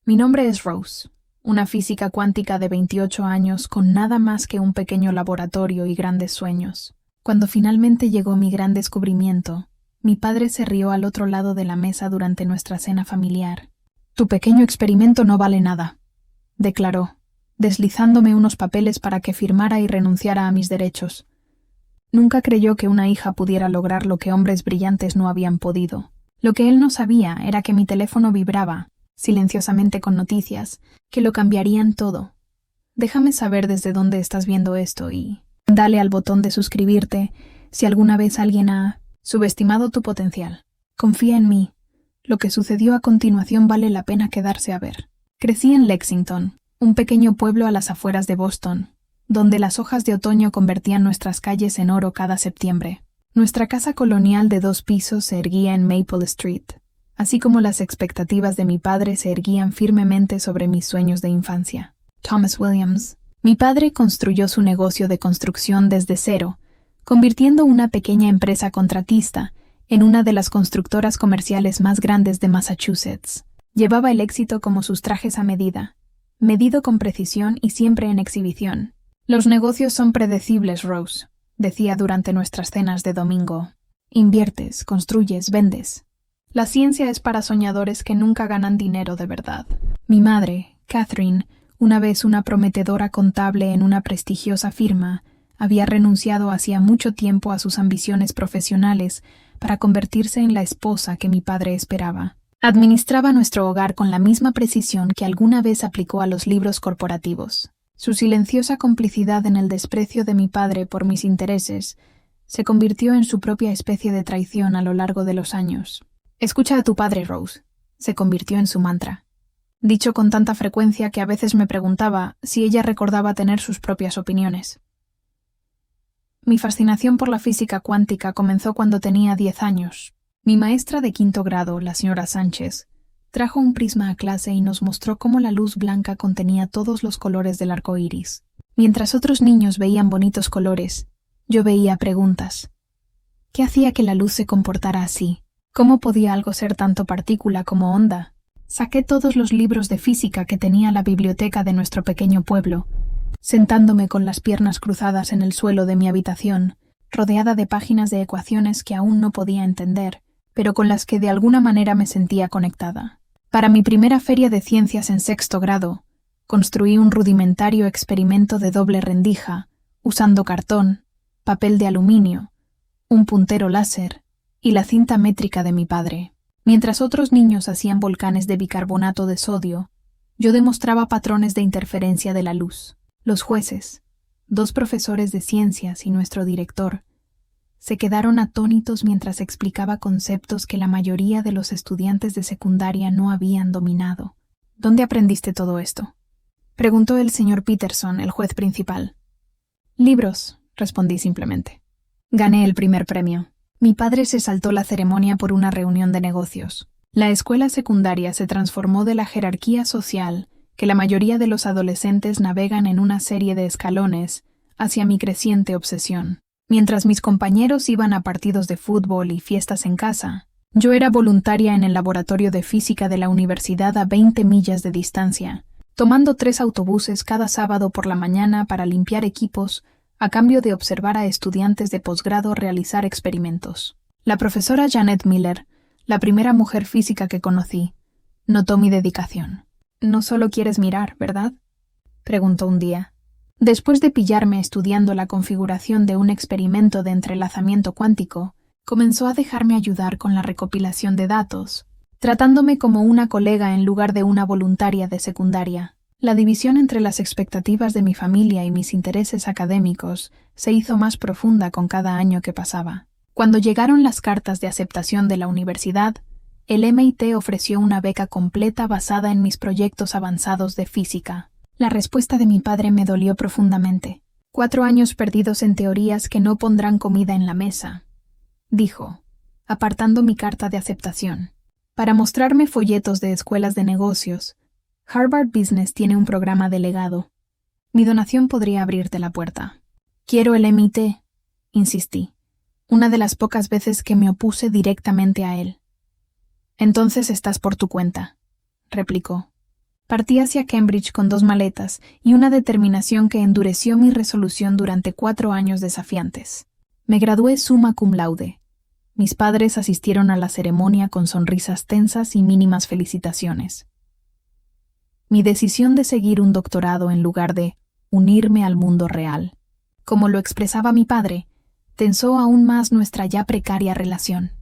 Mi nombre es Rose, una física cuántica de 28 años con nada más que un pequeño laboratorio y grandes sueños. Cuando finalmente llegó mi gran descubrimiento, mi padre se rió al otro lado de la mesa durante nuestra cena familiar. «Tu pequeño experimento no vale nada», declaró, deslizándome unos papeles para que firmara y renunciara a mis derechos. Nunca creyó que una hija pudiera lograr lo que hombres brillantes no habían podido. Lo que él no sabía era que mi teléfono vibraba, silenciosamente con noticias, que lo cambiarían todo. Déjame saber desde dónde estás viendo esto y dale al botón de suscribirte si alguna vez alguien ha subestimado tu potencial. Confía en mí. Lo que sucedió a continuación vale la pena quedarse a ver. Crecí en Lexington, un pequeño pueblo a las afueras de Boston, donde las hojas de otoño convertían nuestras calles en oro cada septiembre. Nuestra casa colonial de 2 pisos se erguía en Maple Street, así como las expectativas de mi padre se erguían firmemente sobre mis sueños de infancia. Thomas Williams. Mi padre construyó su negocio de construcción desde cero, convirtiendo una pequeña empresa contratista en una de las constructoras comerciales más grandes de Massachusetts. Llevaba el éxito como sus trajes a medida, medido con precisión y siempre en exhibición. Los negocios son predecibles, Rose, decía durante nuestras cenas de domingo. Inviertes, construyes, vendes. La ciencia es para soñadores que nunca ganan dinero de verdad. Mi madre, Catherine, una vez una prometedora contable en una prestigiosa firma, había renunciado hacía mucho tiempo a sus ambiciones profesionales para convertirse en la esposa que mi padre esperaba. Administraba nuestro hogar con la misma precisión que alguna vez aplicó a los libros corporativos. Su silenciosa complicidad en el desprecio de mi padre por mis intereses se convirtió en su propia especie de traición a lo largo de los años. «Escucha a tu padre, Rose», se convirtió en su mantra, dicho con tanta frecuencia que a veces me preguntaba si ella recordaba tener sus propias opiniones. Mi fascinación por la física cuántica comenzó cuando tenía 10 años. Mi maestra de 5º grado, la señora Sánchez, trajo un prisma a clase y nos mostró cómo la luz blanca contenía todos los colores del arco iris. Mientras otros niños veían bonitos colores, yo veía preguntas. ¿Qué hacía que la luz se comportara así? ¿Cómo podía algo ser tanto partícula como onda? Saqué todos los libros de física que tenía la biblioteca de nuestro pequeño pueblo, sentándome con las piernas cruzadas en el suelo de mi habitación, rodeada de páginas de ecuaciones que aún no podía entender, pero con las que de alguna manera me sentía conectada. Para mi primera feria de ciencias en 6º grado, construí un rudimentario experimento de doble rendija, usando cartón, papel de aluminio, un puntero láser y la cinta métrica de mi padre. Mientras otros niños hacían volcanes de bicarbonato de sodio, yo demostraba patrones de interferencia de la luz. Los jueces, 2 profesores de ciencias y nuestro director, se quedaron atónitos mientras explicaba conceptos que la mayoría de los estudiantes de secundaria no habían dominado. «¿Dónde aprendiste todo esto?», preguntó el señor Peterson, el juez principal. «Libros», respondí simplemente. Gané el primer premio. Mi padre se saltó la ceremonia por una reunión de negocios. La escuela secundaria se transformó de la jerarquía social que la mayoría de los adolescentes navegan en una serie de escalones hacia mi creciente obsesión. Mientras mis compañeros iban a partidos de fútbol y fiestas en casa, yo era voluntaria en el laboratorio de física de la universidad a 20 millas de distancia, tomando 3 autobuses cada sábado por la mañana para limpiar equipos a cambio de observar a estudiantes de posgrado realizar experimentos. La profesora Janet Miller, la primera mujer física que conocí, notó mi dedicación. «No solo quieres mirar, ¿verdad?», preguntó un día. Después de pillarme estudiando la configuración de un experimento de entrelazamiento cuántico, comenzó a dejarme ayudar con la recopilación de datos, tratándome como una colega en lugar de una voluntaria de secundaria. La división entre las expectativas de mi familia y mis intereses académicos se hizo más profunda con cada año que pasaba. Cuando llegaron las cartas de aceptación de la universidad, el MIT ofreció una beca completa basada en mis proyectos avanzados de física. La respuesta de mi padre me dolió profundamente. 4 años perdidos en teorías que no pondrán comida en la mesa, dijo, apartando mi carta de aceptación. Para mostrarme folletos de escuelas de negocios, Harvard Business tiene un programa de legado. Mi donación podría abrirte la puerta. Quiero el MIT, insistí, una de las pocas veces que me opuse directamente a él. Entonces estás por tu cuenta, replicó. Partí hacia Cambridge con 2 maletas y una determinación que endureció mi resolución durante 4 años desafiantes. Me gradué summa cum laude. Mis padres asistieron a la ceremonia con sonrisas tensas y mínimas felicitaciones. Mi decisión de seguir un doctorado en lugar de unirme al mundo real, como lo expresaba mi padre, tensó aún más nuestra ya precaria relación.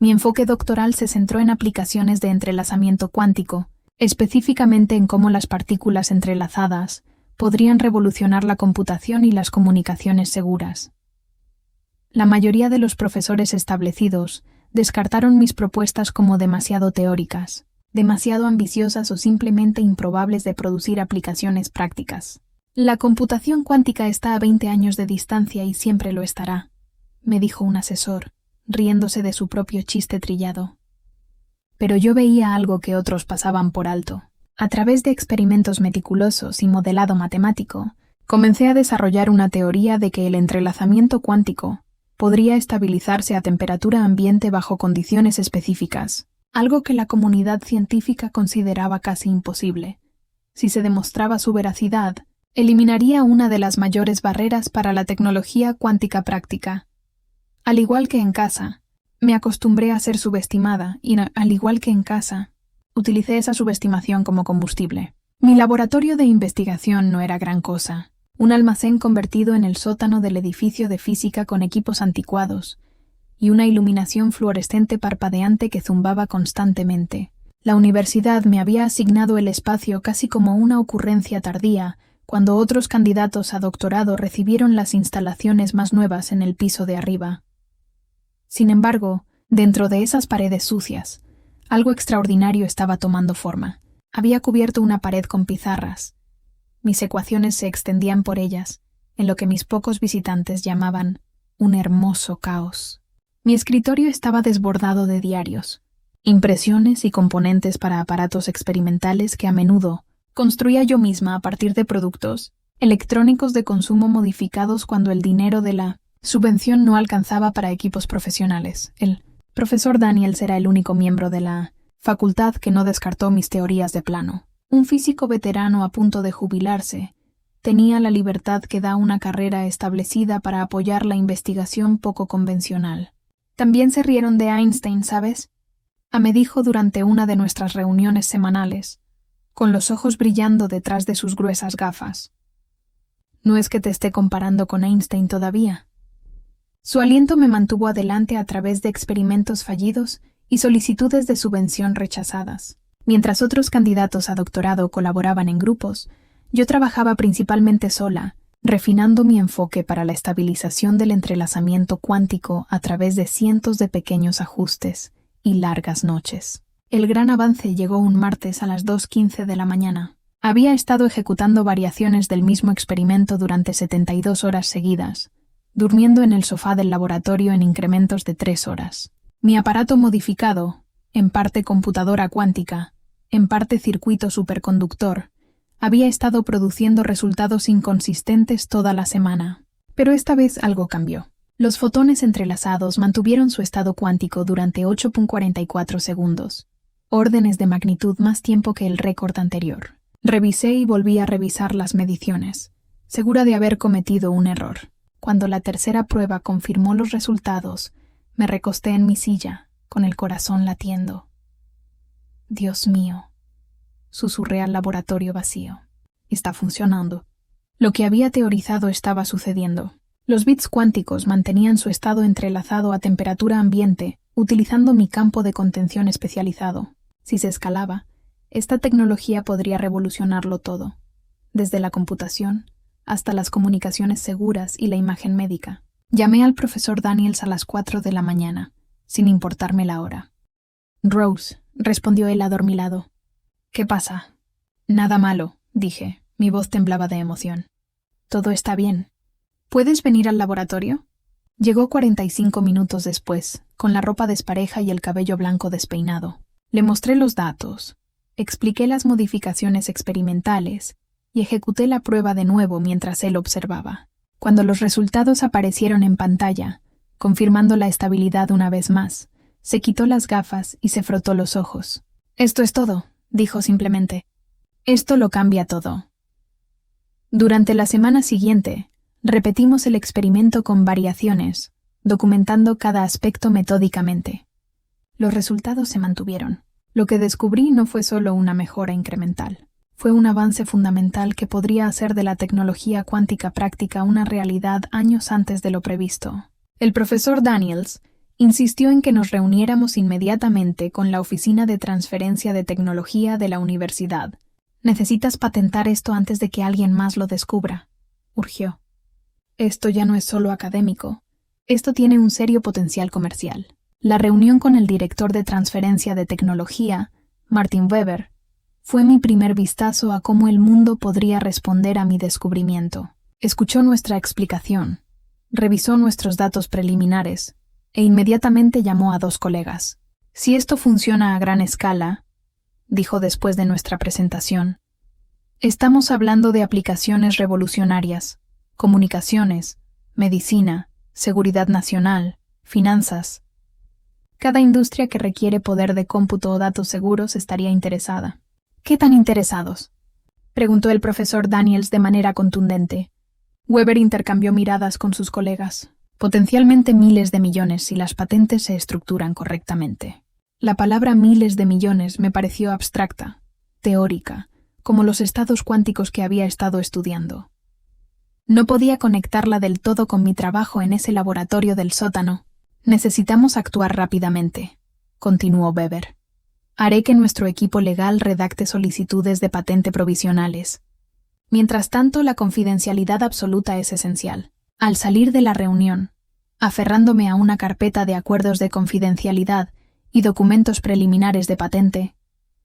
Mi enfoque doctoral se centró en aplicaciones de entrelazamiento cuántico, específicamente en cómo las partículas entrelazadas podrían revolucionar la computación y las comunicaciones seguras. La mayoría de los profesores establecidos descartaron mis propuestas como demasiado teóricas, demasiado ambiciosas o simplemente improbables de producir aplicaciones prácticas. La computación cuántica está a 20 años de distancia y siempre lo estará, me dijo un asesor, riéndose de su propio chiste trillado. Pero yo veía algo que otros pasaban por alto. A través de experimentos meticulosos y modelado matemático, comencé a desarrollar una teoría de que el entrelazamiento cuántico podría estabilizarse a temperatura ambiente bajo condiciones específicas, algo que la comunidad científica consideraba casi imposible. Si se demostraba su veracidad, eliminaría una de las mayores barreras para la tecnología cuántica práctica. Al igual que en casa, me acostumbré a ser subestimada y, al igual que en casa, utilicé esa subestimación como combustible. Mi laboratorio de investigación no era gran cosa, un almacén convertido en el sótano del edificio de física con equipos anticuados y una iluminación fluorescente parpadeante que zumbaba constantemente. La universidad me había asignado el espacio casi como una ocurrencia tardía, cuando otros candidatos a doctorado recibieron las instalaciones más nuevas en el piso de arriba. Sin embargo, dentro de esas paredes sucias, algo extraordinario estaba tomando forma. Había cubierto una pared con pizarras. Mis ecuaciones se extendían por ellas, en lo que mis pocos visitantes llamaban un hermoso caos. Mi escritorio estaba desbordado de diarios, impresiones y componentes para aparatos experimentales que a menudo construía yo misma a partir de productos electrónicos de consumo modificados cuando el dinero de la subvención no alcanzaba para equipos profesionales. El profesor Daniels era el único miembro de la facultad que no descartó mis teorías de plano. Un físico veterano a punto de jubilarse tenía la libertad que da una carrera establecida para apoyar la investigación poco convencional. También se rieron de Einstein, ¿sabes? Me dijo durante una de nuestras reuniones semanales, con los ojos brillando detrás de sus gruesas gafas. No es que te esté comparando con Einstein todavía. Su aliento me mantuvo adelante a través de experimentos fallidos y solicitudes de subvención rechazadas. Mientras otros candidatos a doctorado colaboraban en grupos, yo trabajaba principalmente sola, refinando mi enfoque para la estabilización del entrelazamiento cuántico a través de cientos de pequeños ajustes y largas noches. El gran avance llegó un martes a las 2:15 de la mañana. Había estado ejecutando variaciones del mismo experimento durante 72 horas seguidas, durmiendo en el sofá del laboratorio en incrementos de 3 horas. Mi aparato modificado, en parte computadora cuántica, en parte circuito superconductor, había estado produciendo resultados inconsistentes toda la semana. Pero esta vez algo cambió. Los fotones entrelazados mantuvieron su estado cuántico durante 8,44 segundos, órdenes de magnitud más tiempo que el récord anterior. Revisé y volví a revisar las mediciones, segura de haber cometido un error. Cuando la tercera prueba confirmó los resultados, me recosté en mi silla, con el corazón latiendo. Dios mío, susurré al laboratorio vacío. Está funcionando. Lo que había teorizado estaba sucediendo. Los bits cuánticos mantenían su estado entrelazado a temperatura ambiente, utilizando mi campo de contención especializado. Si se escalaba, esta tecnología podría revolucionarlo todo, desde la computación hasta las comunicaciones seguras y la imagen médica. Llamé al profesor Daniels a las 4 de la mañana, sin importarme la hora. Rose, respondió él adormilado. ¿Qué pasa? Nada malo, dije. Mi voz temblaba de emoción. Todo está bien. ¿Puedes venir al laboratorio? Llegó 45 minutos después, con la ropa despareja y el cabello blanco despeinado. Le mostré los datos, expliqué las modificaciones experimentales y ejecuté la prueba de nuevo mientras él observaba. Cuando los resultados aparecieron en pantalla, confirmando la estabilidad una vez más, se quitó las gafas y se frotó los ojos. «Esto es todo», dijo simplemente. Esto lo cambia todo. Durante la semana siguiente, repetimos el experimento con variaciones, documentando cada aspecto metódicamente. Los resultados se mantuvieron. Lo que descubrí no fue solo una mejora incremental. Fue un avance fundamental que podría hacer de la tecnología cuántica práctica una realidad años antes de lo previsto. El profesor Daniels insistió en que nos reuniéramos inmediatamente con la Oficina de Transferencia de Tecnología de la universidad. Necesitas patentar esto antes de que alguien más lo descubra, urgió. Esto ya no es solo académico. Esto tiene un serio potencial comercial. La reunión con el director de transferencia de tecnología, Martin Weber, fue mi primer vistazo a cómo el mundo podría responder a mi descubrimiento. Escuchó nuestra explicación, revisó nuestros datos preliminares e inmediatamente llamó a 2 colegas. Si esto funciona a gran escala, dijo después de nuestra presentación, estamos hablando de aplicaciones revolucionarias, comunicaciones, medicina, seguridad nacional, finanzas. Cada industria que requiere poder de cómputo o datos seguros estaría interesada. ¿Qué tan interesados?, preguntó el profesor Daniels de manera contundente. Weber intercambió miradas con sus colegas. Potencialmente miles de millones si las patentes se estructuran correctamente. La palabra miles de millones me pareció abstracta, teórica, como los estados cuánticos que había estado estudiando. No podía conectarla del todo con mi trabajo en ese laboratorio del sótano. Necesitamos actuar rápidamente, continuó Weber. Haré que nuestro equipo legal redacte solicitudes de patente provisionales. Mientras tanto, la confidencialidad absoluta es esencial. Al salir de la reunión, aferrándome a una carpeta de acuerdos de confidencialidad y documentos preliminares de patente,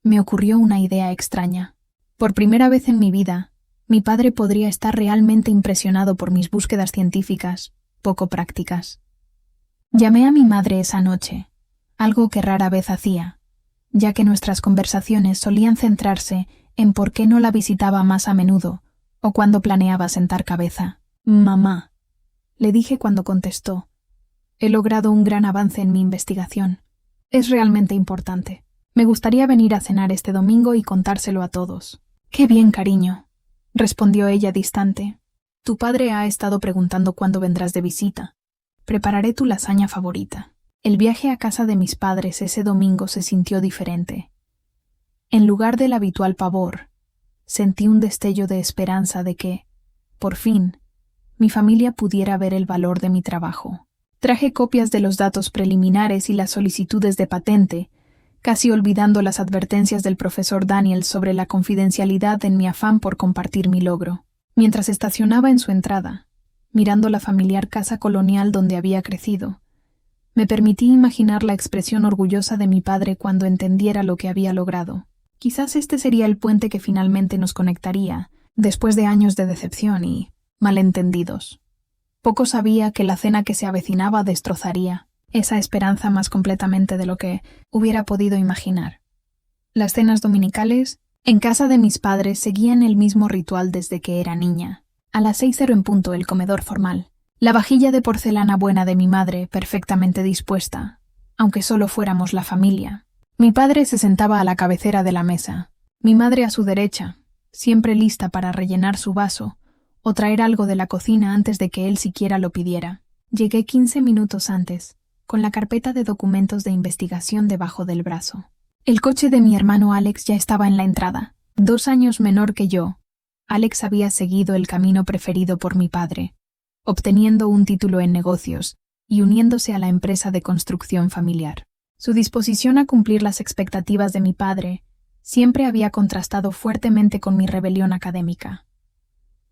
me ocurrió una idea extraña. Por primera vez en mi vida, mi padre podría estar realmente impresionado por mis búsquedas científicas, poco prácticas. Llamé a mi madre esa noche, algo que rara vez hacía, ya que nuestras conversaciones solían centrarse en por qué no la visitaba más a menudo o cuando planeaba sentar cabeza. «Mamá», le dije cuando contestó, «he logrado un gran avance en mi investigación. Es realmente importante. Me gustaría venir a cenar este domingo y contárselo a todos». «Qué bien, cariño», respondió ella distante. «Tu padre ha estado preguntando cuándo vendrás de visita. Prepararé tu lasaña favorita». El viaje a casa de mis padres ese domingo se sintió diferente. En lugar del habitual pavor, sentí un destello de esperanza de que, por fin, mi familia pudiera ver el valor de mi trabajo. Traje copias de los datos preliminares y las solicitudes de patente, casi olvidando las advertencias del profesor Daniels sobre la confidencialidad en mi afán por compartir mi logro. Mientras estacionaba en su entrada, mirando la familiar casa colonial donde había crecido, me permití imaginar la expresión orgullosa de mi padre cuando entendiera lo que había logrado. Quizás este sería el puente que finalmente nos conectaría, después de años de decepción y malentendidos. Poco sabía que la cena que se avecinaba destrozaría esa esperanza más completamente de lo que hubiera podido imaginar. Las cenas dominicales en casa de mis padres seguían el mismo ritual desde que era niña. A las 6:00 en punto el comedor formal. La vajilla de porcelana buena de mi madre perfectamente dispuesta, aunque solo fuéramos la familia. Mi padre se sentaba a la cabecera de la mesa, mi madre a su derecha, siempre lista para rellenar su vaso o traer algo de la cocina antes de que él siquiera lo pidiera. Llegué 15 minutos antes, con la carpeta de documentos de investigación debajo del brazo. El coche de mi hermano Alex ya estaba en la entrada. 2 años menor que yo, Alex había seguido el camino preferido por mi padre, obteniendo un título en negocios y uniéndose a la empresa de construcción familiar. Su disposición a cumplir las expectativas de mi padre siempre había contrastado fuertemente con mi rebelión académica.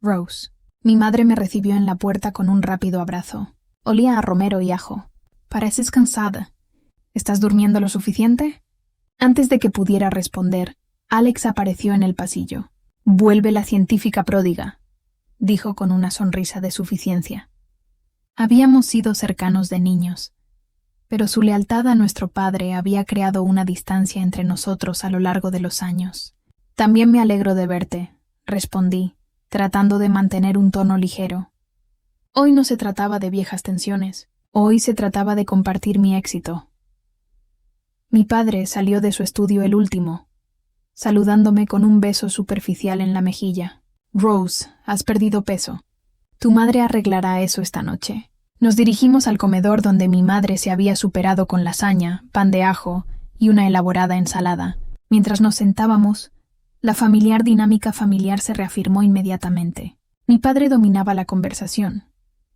Rose. Mi madre me recibió en la puerta con un rápido abrazo. Olía a romero y ajo. «Pareces cansada. ¿Estás durmiendo lo suficiente?» Antes de que pudiera responder, Alex apareció en el pasillo. «Vuelve la científica pródiga», dijo con una sonrisa de suficiencia. Habíamos sido cercanos de niños, pero su lealtad a nuestro padre había creado una distancia entre nosotros a lo largo de los años. «También me alegro de verte», respondí, tratando de mantener un tono ligero. Hoy no se trataba de viejas tensiones, hoy se trataba de compartir mi éxito. Mi padre salió de su estudio el último. saludándome con un beso superficial en la mejilla. Rose, has perdido peso. Tu madre arreglará eso esta noche. Nos dirigimos al comedor donde mi madre se había superado con lasaña, pan de ajo y una elaborada ensalada. Mientras nos sentábamos, la familiar dinámica familiar se reafirmó inmediatamente. Mi padre dominaba la conversación,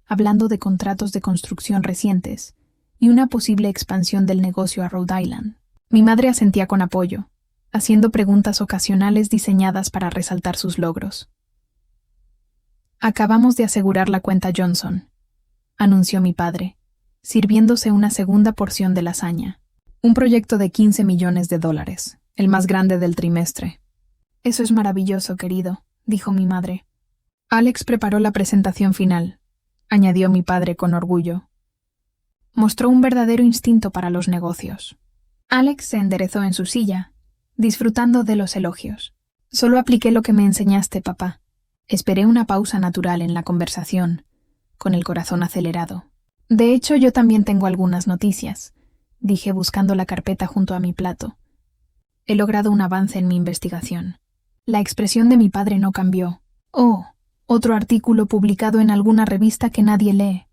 hablando de contratos de construcción recientes y una posible expansión del negocio a Rhode Island. Mi madre asentía con apoyo, haciendo preguntas ocasionales diseñadas para resaltar sus logros. Acabamos de asegurar la cuenta Johnson, anunció mi padre, sirviéndose una segunda porción de lasaña. Un proyecto de $15 millones, el más grande del trimestre. Eso es maravilloso, querido, dijo mi madre. Alex preparó la presentación final, añadió mi padre con orgullo. Mostró un verdadero instinto para los negocios. Alex se enderezó en su silla, disfrutando de los elogios. Solo apliqué lo que me enseñaste, papá. Esperé una pausa natural en la conversación, con el corazón acelerado. De hecho, yo también tengo algunas noticias, dije buscando la carpeta junto a mi plato. He logrado un avance en mi investigación. La expresión de mi padre no cambió. Oh, otro artículo publicado en alguna revista que nadie lee.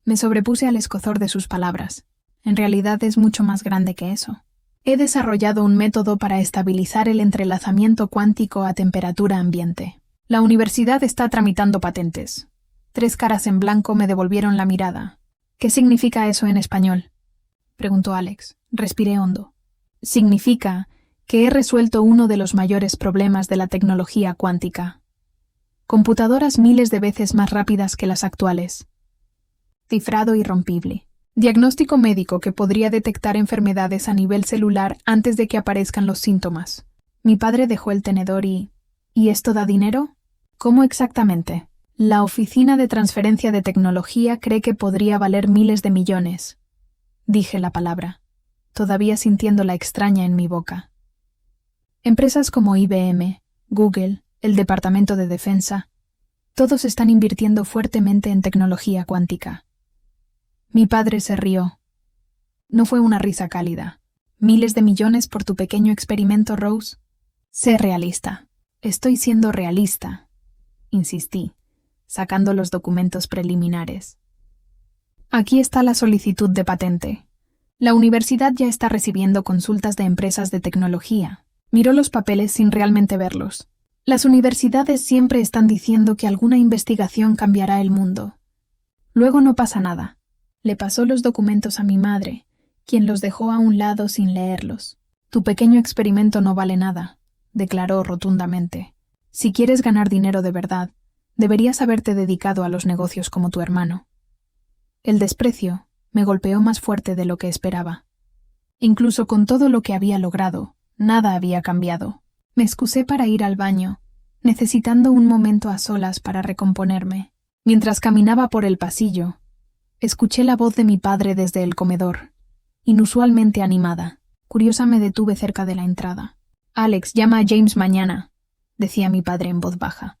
Me sobrepuse al escozor de sus palabras. En realidad es mucho más grande que eso. He desarrollado un método para estabilizar el entrelazamiento cuántico a temperatura ambiente. La universidad está tramitando patentes. 3 caras en blanco me devolvieron la mirada. ¿Qué significa eso en español?, preguntó Alex. Respiré hondo. Significa que he resuelto uno de los mayores problemas de la tecnología cuántica. Computadoras miles de veces más rápidas que las actuales. Cifrado irrompible. Diagnóstico médico que podría detectar enfermedades a nivel celular antes de que aparezcan los síntomas. Mi padre dejó el tenedor y... ¿Y esto da dinero? ¿Cómo exactamente? La Oficina de Transferencia de Tecnología cree que podría valer miles de millones. Dije la palabra, todavía sintiéndola extraña en mi boca. Empresas como IBM, Google, el Departamento de Defensa, todos están invirtiendo fuertemente en tecnología cuántica. Mi padre se rió. No fue una risa cálida. ¿Miles de millones por tu pequeño experimento, Rose? Sé realista. Estoy siendo realista, insistí, sacando los documentos preliminares. Aquí está la solicitud de patente. La universidad ya está recibiendo consultas de empresas de tecnología. Miró los papeles sin realmente verlos. Las universidades siempre están diciendo que alguna investigación cambiará el mundo. Luego no pasa nada. Le pasó los documentos a mi madre, quien los dejó a un lado sin leerlos. Tu pequeño experimento no vale nada, declaró rotundamente. Si quieres ganar dinero de verdad, deberías haberte dedicado a los negocios como tu hermano. El desprecio me golpeó más fuerte de lo que esperaba. Incluso con todo lo que había logrado, nada había cambiado. Me excusé para ir al baño, necesitando un momento a solas para recomponerme. Mientras caminaba por el pasillo, escuché la voz de mi padre desde el comedor, inusualmente animada. Curiosa me detuve cerca de la entrada. Alex, llama a James mañana, decía mi padre en voz baja.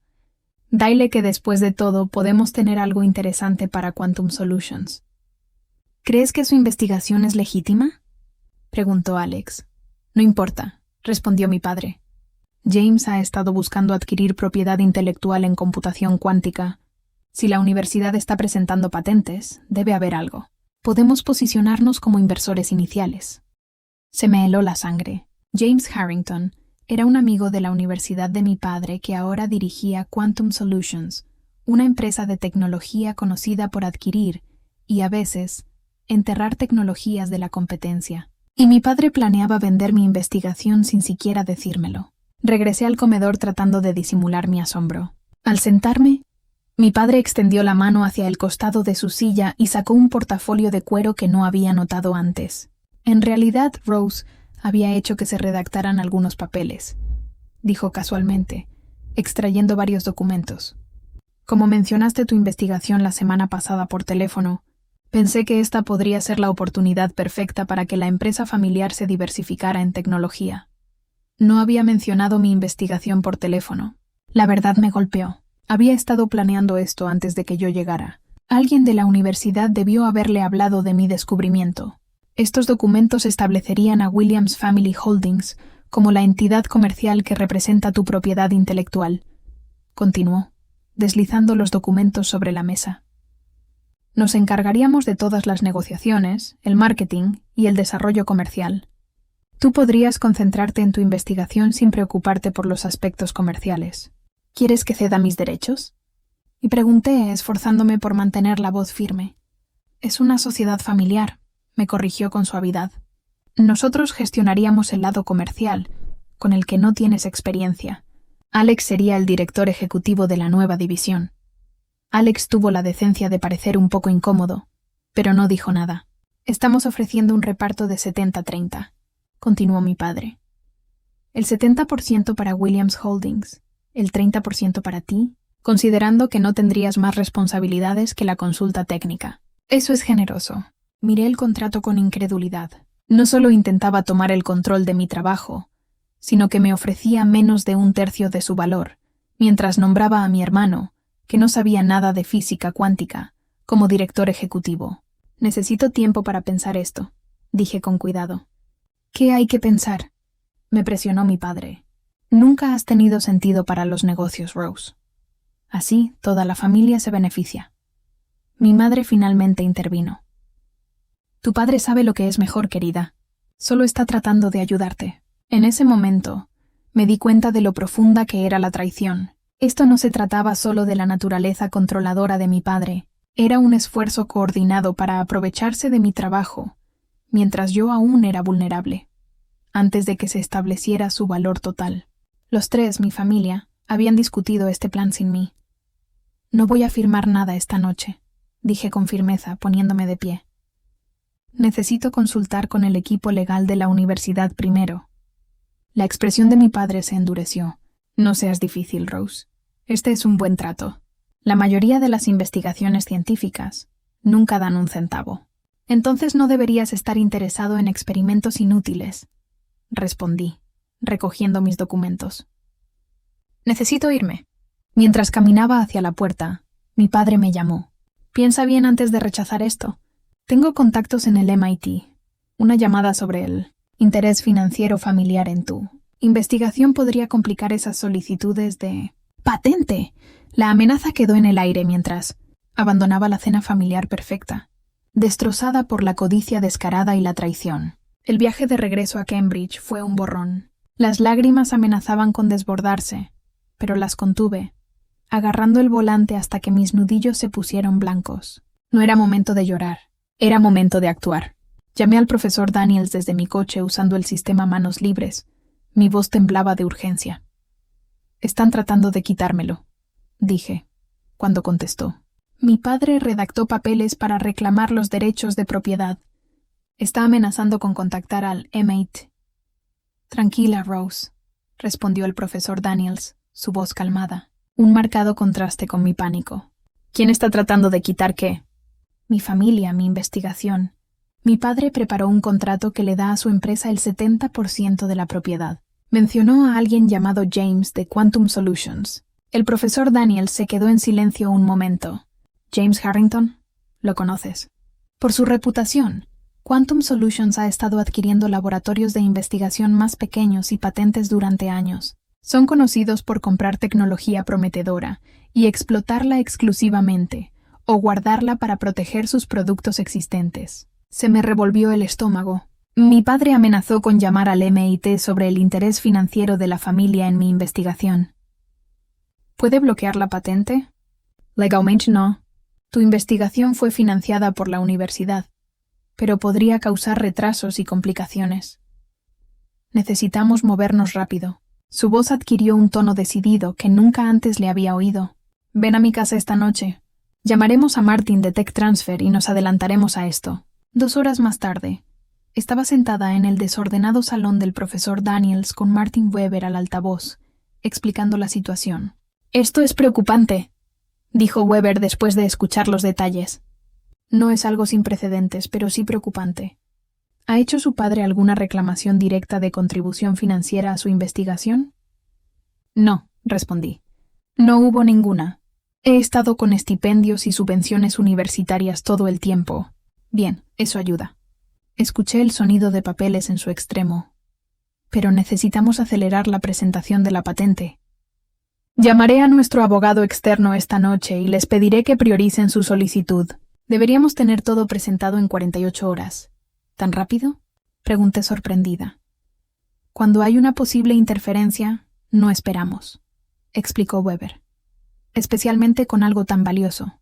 Dile que después de todo podemos tener algo interesante para Quantum Solutions. ¿Crees que su investigación es legítima?, preguntó Alex. No importa, respondió mi padre. James ha estado buscando adquirir propiedad intelectual en computación cuántica. Si la universidad está presentando patentes, debe haber algo. Podemos posicionarnos como inversores iniciales. Se me heló la sangre. James Harrington era un amigo de la universidad de mi padre que ahora dirigía Quantum Solutions, una empresa de tecnología conocida por adquirir y, a veces, enterrar tecnologías de la competencia. Y mi padre planeaba vender mi investigación sin siquiera decírmelo. Regresé al comedor tratando de disimular mi asombro. Al sentarme, mi padre extendió la mano hacia el costado de su silla y sacó un portafolio de cuero que no había notado antes. En realidad, Rose había hecho que se redactaran algunos papeles, dijo casualmente, extrayendo varios documentos. Como mencionaste tu investigación la semana pasada por teléfono, pensé que esta podría ser la oportunidad perfecta para que la empresa familiar se diversificara en tecnología. No había mencionado mi investigación por teléfono. La verdad me golpeó. Había estado planeando esto antes de que yo llegara. Alguien de la universidad debió haberle hablado de mi descubrimiento. Estos documentos establecerían a Williams Family Holdings como la entidad comercial que representa tu propiedad intelectual, continuó, deslizando los documentos sobre la mesa. Nos encargaríamos de todas las negociaciones, el marketing y el desarrollo comercial. Tú podrías concentrarte en tu investigación sin preocuparte por los aspectos comerciales. ¿Quieres que ceda mis derechos? Y pregunté, esforzándome por mantener la voz firme. Es una sociedad familiar, me corrigió con suavidad. Nosotros gestionaríamos el lado comercial, con el que no tienes experiencia. Alex sería el director ejecutivo de la nueva división. Alex tuvo la decencia de parecer un poco incómodo, pero no dijo nada. Estamos ofreciendo un reparto de 70-30, continuó mi padre. El 70% para Williams Holdings, el 30% para ti, considerando que no tendrías más responsabilidades que la consulta técnica. Eso es generoso. Miré el contrato con incredulidad. No solo intentaba tomar el control de mi trabajo, sino que me ofrecía menos de 1/3 de su valor, mientras nombraba a mi hermano, que no sabía nada de física cuántica, como director ejecutivo. Necesito tiempo para pensar esto, dije con cuidado. ¿Qué hay que pensar? Me presionó mi padre. Nunca has tenido sentido para los negocios, Rose. Así, toda la familia se beneficia. Mi madre finalmente intervino. Tu padre sabe lo que es mejor, querida. Solo está tratando de ayudarte. En ese momento, me di cuenta de lo profunda que era la traición. Esto no se trataba solo de la naturaleza controladora de mi padre. Era un esfuerzo coordinado para aprovecharse de mi trabajo, mientras yo aún era vulnerable, antes de que se estableciera su valor total. Los tres, mi familia, habían discutido este plan sin mí. No voy a firmar nada esta noche, dije con firmeza, poniéndome de pie. Necesito consultar con el equipo legal de la universidad primero. La expresión de mi padre se endureció. No seas difícil, Rose. Este es un buen trato. La mayoría de las investigaciones científicas nunca dan un centavo. Entonces no deberías estar interesado en experimentos inútiles, respondí, recogiendo mis documentos. Necesito irme. Mientras caminaba hacia la puerta, mi padre me llamó. Piensa bien antes de rechazar esto. Tengo contactos en el MIT. Una llamada sobre el interés financiero familiar en tu investigación podría complicar esas solicitudes de patente. La amenaza quedó en el aire mientras abandonaba la cena familiar perfecta, destrozada por la codicia descarada y la traición. El viaje de regreso a Cambridge fue un borrón. Las lágrimas amenazaban con desbordarse, pero las contuve, agarrando el volante hasta que mis nudillos se pusieron blancos. No era momento de llorar, era momento de actuar. Llamé al profesor Daniels desde mi coche usando el sistema manos libres. Mi voz temblaba de urgencia. Están tratando de quitármelo, dije, cuando contestó. Mi padre redactó papeles para reclamar los derechos de propiedad. Está amenazando con contactar al MIT. Tranquila, Rose, respondió el profesor Daniels, su voz calmada, un marcado contraste con mi pánico. ¿Quién está tratando de quitar qué? Mi familia, mi investigación. Mi padre preparó un contrato que le da a su empresa el 70% de la propiedad. Mencionó a alguien llamado James de Quantum Solutions. El profesor Daniels se quedó en silencio un momento. James Harrington, lo conoces. Por su reputación, Quantum Solutions ha estado adquiriendo laboratorios de investigación más pequeños y patentes durante años. Son conocidos por comprar tecnología prometedora y explotarla exclusivamente, o guardarla para proteger sus productos existentes. Se me revolvió el estómago. Mi padre amenazó con llamar al MIT sobre el interés financiero de la familia en mi investigación. ¿Puede bloquear la patente? Legalmente no. Tu investigación fue financiada por la universidad, pero podría causar retrasos y complicaciones. Necesitamos movernos rápido. Su voz adquirió un tono decidido que nunca antes le había oído. Ven a mi casa esta noche. Llamaremos a Martin de Tech Transfer y nos adelantaremos a esto. 2 horas más tarde, estaba sentada en el desordenado salón del profesor Daniels con Martin Weber al altavoz, explicando la situación. «Esto es preocupante», dijo Weber después de escuchar los detalles. «No es algo sin precedentes, pero sí preocupante. ¿Ha hecho su padre alguna reclamación directa de contribución financiera a su investigación?» «No», respondí. «No hubo ninguna. He estado con estipendios y subvenciones universitarias todo el tiempo. Bien, eso ayuda». Escuché el sonido de papeles en su extremo. pero necesitamos acelerar la presentación de la patente. Llamaré a nuestro abogado externo esta noche y les pediré que prioricen su solicitud. Deberíamos tener todo presentado en 48 horas. ¿Tan rápido?, pregunté sorprendida. Cuando hay una posible interferencia, no esperamos, explicó Weber. Especialmente con algo tan valioso.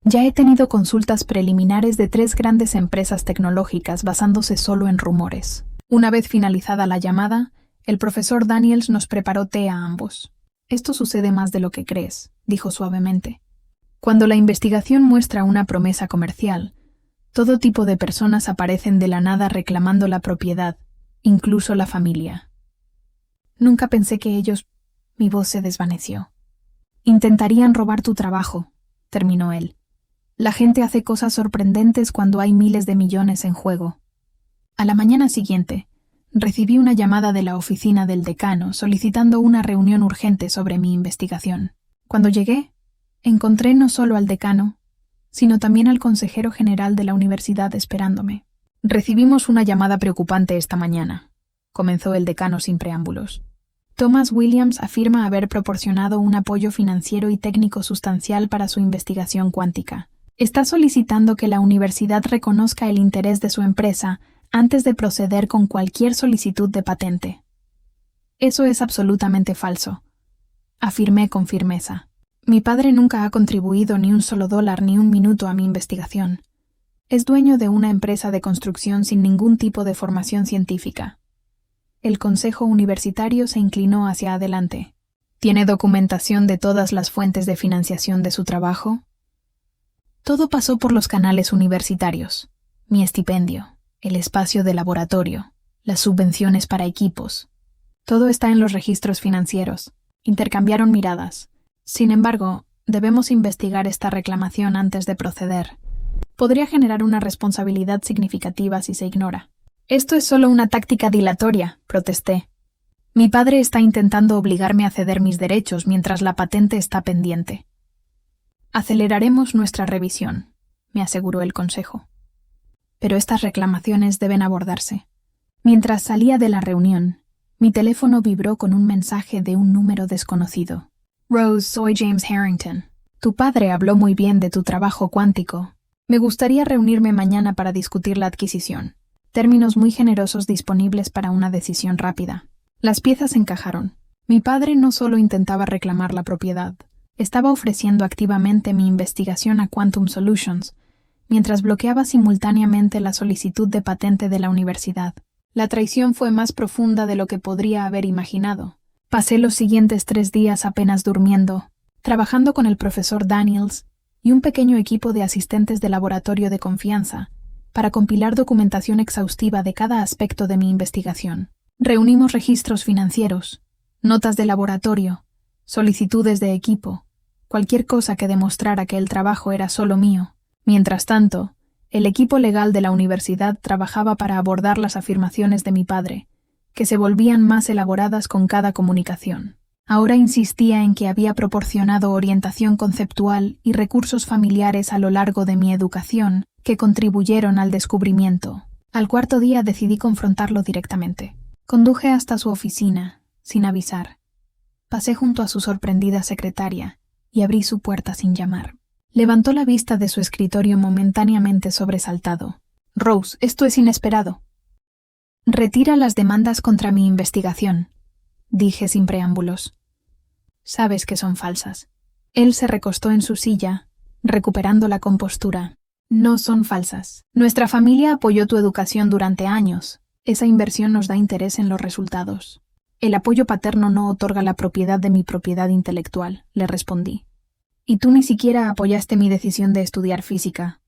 Ya he tenido consultas preliminares de 3 grandes empresas tecnológicas basándose solo en rumores. Una vez finalizada la llamada, el profesor Daniels nos preparó té a ambos. Esto sucede más de lo que crees, dijo suavemente. Cuando la investigación muestra una promesa comercial, todo tipo de personas aparecen de la nada reclamando la propiedad, incluso la familia. Nunca pensé que ellos... Mi voz se desvaneció. Intentarían robar tu trabajo, terminó él. La gente hace cosas sorprendentes cuando hay miles de millones en juego. A la mañana siguiente, recibí una llamada de la oficina del decano solicitando una reunión urgente sobre mi investigación. Cuando llegué, encontré no solo al decano, sino también al consejero general de la universidad esperándome. Recibimos una llamada preocupante esta mañana, comenzó el decano sin preámbulos. Thomas Williams afirma haber proporcionado un apoyo financiero y técnico sustancial para su investigación cuántica. Está solicitando que la universidad reconozca el interés de su empresa antes de proceder con cualquier solicitud de patente. Eso es absolutamente falso, afirmé con firmeza. Mi padre nunca ha contribuido ni un solo dólar ni un minuto a mi investigación. Es dueño de una empresa de construcción sin ningún tipo de formación científica. El consejo universitario se inclinó hacia adelante. ¿Tiene documentación de todas las fuentes de financiación de su trabajo? Todo pasó por los canales universitarios. Mi estipendio, el espacio de laboratorio, las subvenciones para equipos. Todo está en los registros financieros. Intercambiaron miradas. Sin embargo, debemos investigar esta reclamación antes de proceder. Podría generar una responsabilidad significativa si se ignora. Esto es solo una táctica dilatoria, protesté. Mi padre está intentando obligarme a ceder mis derechos mientras la patente está pendiente. Aceleraremos nuestra revisión, me aseguró el consejo. Pero estas reclamaciones deben abordarse. Mientras salía de la reunión, mi teléfono vibró con un mensaje de un número desconocido. Rose, soy James Harrington. Tu padre habló muy bien de tu trabajo cuántico. Me gustaría reunirme mañana para discutir la adquisición. Términos muy generosos disponibles para una decisión rápida. Las piezas encajaron. Mi padre no solo intentaba reclamar la propiedad, estaba ofreciendo activamente mi investigación a Quantum Solutions, mientras bloqueaba simultáneamente la solicitud de patente de la universidad. La traición fue más profunda de lo que podría haber imaginado. Pasé los siguientes 3 días apenas durmiendo, trabajando con el profesor Daniels y un pequeño equipo de asistentes de laboratorio de confianza, para compilar documentación exhaustiva de cada aspecto de mi investigación. Reunimos registros financieros, notas de laboratorio, solicitudes de equipo, cualquier cosa que demostrara que el trabajo era solo mío. Mientras tanto, el equipo legal de la universidad trabajaba para abordar las afirmaciones de mi padre, que se volvían más elaboradas con cada comunicación. Ahora insistía en que había proporcionado orientación conceptual y recursos familiares a lo largo de mi educación que contribuyeron al descubrimiento. Al 4.º día decidí confrontarlo directamente. Conduje hasta su oficina, sin avisar. Pasé junto a su sorprendida secretaria y abrí su puerta sin llamar. Levantó la vista de su escritorio momentáneamente sobresaltado. Rose, esto es inesperado. Retira las demandas contra mi investigación, dije sin preámbulos. Sabes que son falsas. Él se recostó en su silla, recuperando la compostura. No son falsas. Nuestra familia apoyó tu educación durante años. Esa inversión nos da interés en los resultados. El apoyo paterno no otorga la propiedad de mi propiedad intelectual, le respondí. Y tú ni siquiera apoyaste mi decisión de estudiar física.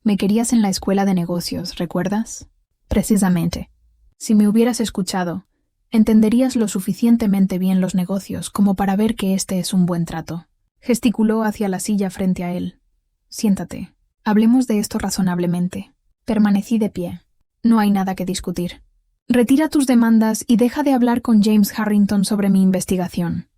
Me querías en la escuela de negocios, ¿recuerdas? Precisamente. Si me hubieras escuchado, entenderías lo suficientemente bien los negocios como para ver que este es un buen trato. Gesticuló hacia la silla frente a él. Siéntate. Hablemos de esto razonablemente. Permanecí de pie. No hay nada que discutir. Retira tus demandas y deja de hablar con James Harrington sobre mi investigación.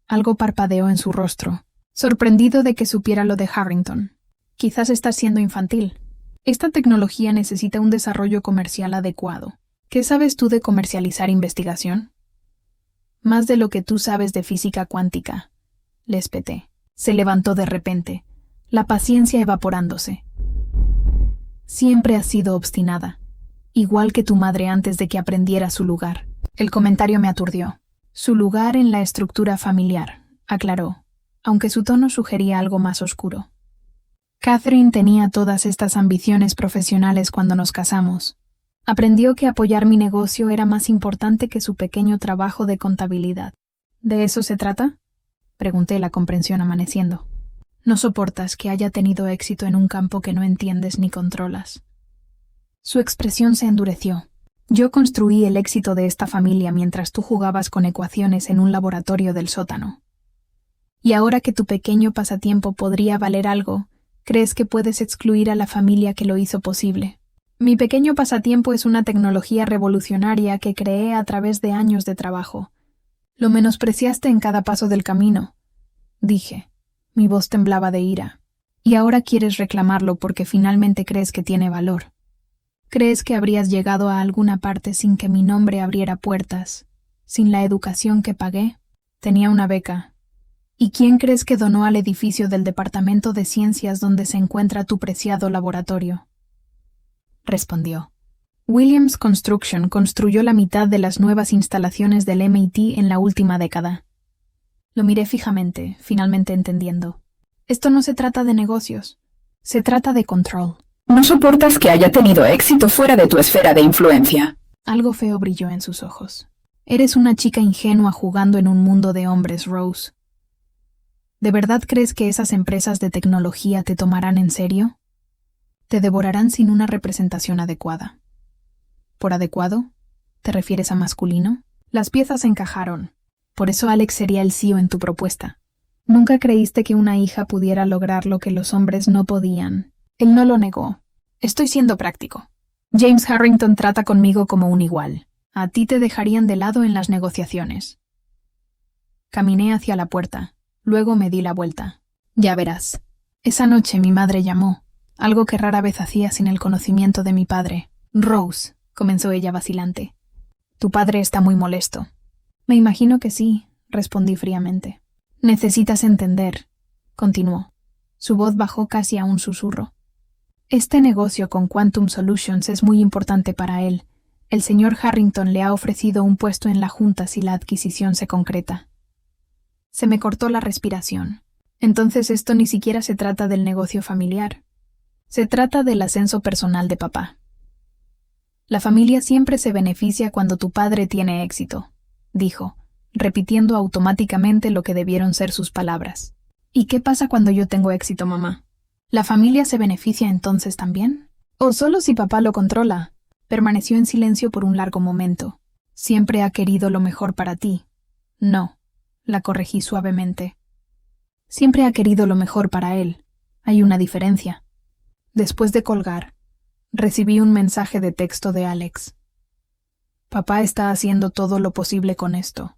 Algo parpadeó en su rostro, sorprendido de que supiera lo de Harrington. Quizás estás siendo infantil. Esta tecnología necesita un desarrollo comercial adecuado. ¿Qué sabes tú de comercializar investigación? Más de lo que tú sabes de física cuántica, le espeté. Se levantó de repente, la paciencia evaporándose. Siempre has sido obstinada, igual que tu madre antes de que aprendiera su lugar. El comentario me aturdió. Su lugar en la estructura familiar, aclaró, aunque su tono sugería algo más oscuro. Catherine tenía todas estas ambiciones profesionales cuando nos casamos. Aprendió que apoyar mi negocio era más importante que su pequeño trabajo de contabilidad. ¿De eso se trata?, pregunté, la comprensión amaneciendo. No soportas que haya tenido éxito en un campo que no entiendes ni controlas. Su expresión se endureció. Yo construí el éxito de esta familia mientras tú jugabas con ecuaciones en un laboratorio del sótano. Y ahora que tu pequeño pasatiempo podría valer algo, ¿crees que puedes excluir a la familia que lo hizo posible? Mi pequeño pasatiempo es una tecnología revolucionaria que creé a través de años de trabajo. Lo menospreciaste en cada paso del camino, dije. Mi voz temblaba de ira. Y ahora quieres reclamarlo porque finalmente crees que tiene valor. ¿Crees que habrías llegado a alguna parte sin que mi nombre abriera puertas, sin la educación que pagué? Tenía una beca. ¿Y quién crees que donó al edificio del Departamento de Ciencias donde se encuentra tu preciado laboratorio? Respondió. Williams Construction construyó la mitad de las nuevas instalaciones del MIT en la última década. Lo miré fijamente, finalmente entendiendo. Esto no se trata de negocios, se trata de control. No soportas que haya tenido éxito fuera de tu esfera de influencia. Algo feo brilló en sus ojos. Eres una chica ingenua jugando en un mundo de hombres, Rose. ¿De verdad crees que esas empresas de tecnología te tomarán en serio? Te devorarán sin una representación adecuada. ¿Por adecuado? ¿Te refieres a masculino? Las piezas encajaron. Por eso Alex sería el CEO en tu propuesta. Nunca creíste que una hija pudiera lograr lo que los hombres no podían. Él no lo negó. Estoy siendo práctico. James Harrington trata conmigo como un igual. A ti te dejarían de lado en las negociaciones. Caminé hacia la puerta. Luego me di la vuelta. Ya verás. Esa noche mi madre llamó, algo que rara vez hacía sin el conocimiento de mi padre. Rose, comenzó ella vacilante. Tu padre está muy molesto. Me imagino que sí, respondí fríamente. Necesitas entender, continuó. Su voz bajó casi a un susurro. Este negocio con Quantum Solutions es muy importante para él. El señor Harrington le ha ofrecido un puesto en la junta si la adquisición se concreta. Se me cortó la respiración. Entonces esto ni siquiera se trata del negocio familiar. Se trata del ascenso personal de papá. La familia siempre se beneficia cuando tu padre tiene éxito, dijo, repitiendo automáticamente lo que debieron ser sus palabras. ¿Y qué pasa cuando yo tengo éxito, mamá? ¿La familia se beneficia entonces también? ¿O solo si papá lo controla? Permaneció en silencio por un largo momento. Siempre ha querido lo mejor para ti. No, la corregí suavemente. Siempre ha querido lo mejor para él. Hay una diferencia. Después de colgar, recibí un mensaje de texto de Alex. Papá está haciendo todo lo posible con esto.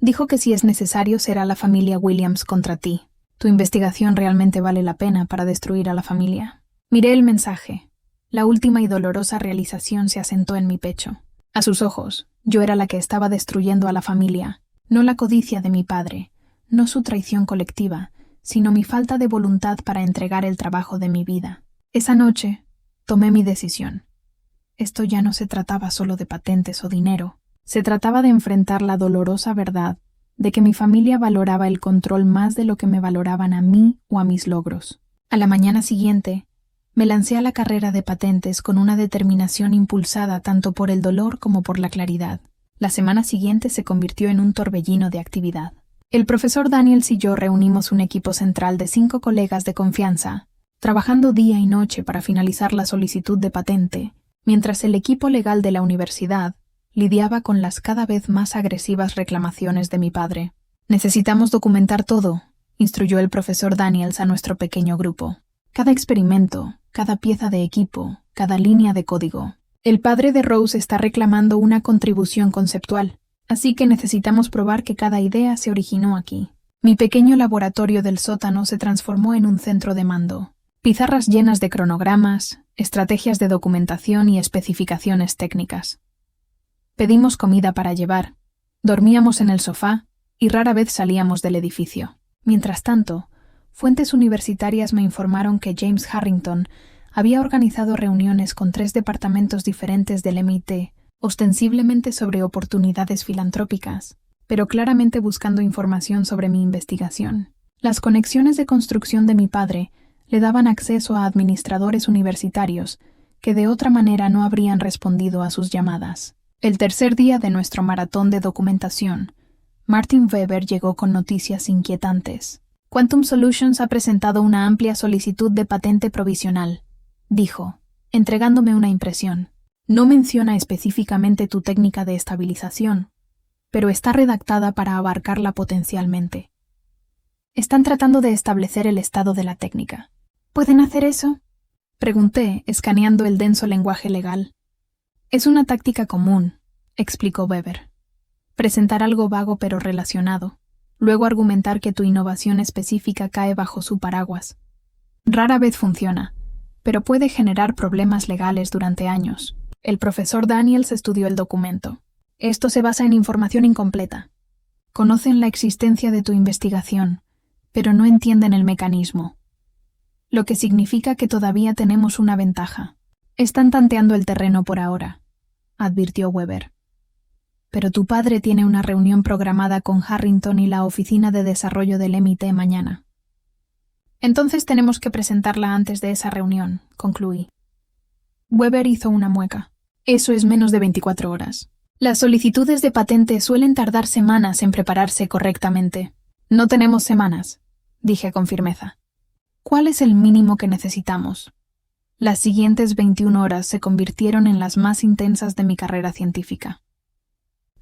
Dijo que si es necesario será la familia Williams contra ti. Tu investigación realmente vale la pena para destruir a la familia. Miré el mensaje. La última y dolorosa realización se asentó en mi pecho. A sus ojos, yo era la que estaba destruyendo a la familia, no la codicia de mi padre, no su traición colectiva, sino mi falta de voluntad para entregar el trabajo de mi vida. Esa noche, tomé mi decisión. Esto ya no se trataba solo de patentes o dinero. Se trataba de enfrentar la dolorosa verdad de que mi familia valoraba el control más de lo que me valoraban a mí o a mis logros. A la mañana siguiente, me lancé a la carrera de patentes con una determinación impulsada tanto por el dolor como por la claridad. La semana siguiente se convirtió en un torbellino de actividad. El profesor Daniels y yo reunimos un equipo central de 5 colegas de confianza, trabajando día y noche para finalizar la solicitud de patente, mientras el equipo legal de la universidad lidiaba con las cada vez más agresivas reclamaciones de mi padre. Necesitamos documentar todo, instruyó el profesor Daniels a nuestro pequeño grupo. Cada experimento, cada pieza de equipo, cada línea de código. El padre de Rose está reclamando una contribución conceptual, así que necesitamos probar que cada idea se originó aquí. Mi pequeño laboratorio del sótano se transformó en un centro de mando. Pizarras llenas de cronogramas, estrategias de documentación y especificaciones técnicas. Pedimos comida para llevar, dormíamos en el sofá y rara vez salíamos del edificio. Mientras tanto, fuentes universitarias me informaron que James Harrington había organizado reuniones con 3 departamentos diferentes del MIT, ostensiblemente sobre oportunidades filantrópicas, pero claramente buscando información sobre mi investigación. Las conexiones de construcción de mi padre le daban acceso a administradores universitarios que de otra manera no habrían respondido a sus llamadas. El tercer día de nuestro maratón de documentación, Martin Weber llegó con noticias inquietantes. Quantum Solutions ha presentado una amplia solicitud de patente provisional, dijo, entregándome una impresión. No menciona específicamente tu técnica de estabilización, pero está redactada para abarcarla potencialmente. Están tratando de establecer el estado de la técnica. ¿Pueden hacer eso? Pregunté, escaneando el denso lenguaje legal. Es una táctica común, explicó Weber. Presentar algo vago pero relacionado, luego argumentar que tu innovación específica cae bajo su paraguas. Rara vez funciona, pero puede generar problemas legales durante años. El profesor Daniels estudió el documento. Esto se basa en información incompleta. Conocen la existencia de tu investigación, pero no entienden el mecanismo. Lo que significa que todavía tenemos una ventaja. Están tanteando el terreno por ahora, advirtió Weber. Pero tu padre tiene una reunión programada con Harrington y la Oficina de Desarrollo del MIT mañana. Entonces tenemos que presentarla antes de esa reunión, concluí. Weber hizo una mueca. Eso es menos de 24 horas. Las solicitudes de patente suelen tardar semanas en prepararse correctamente. No tenemos semanas, dije con firmeza. ¿Cuál es el mínimo que necesitamos? Las siguientes 21 horas se convirtieron en las más intensas de mi carrera científica.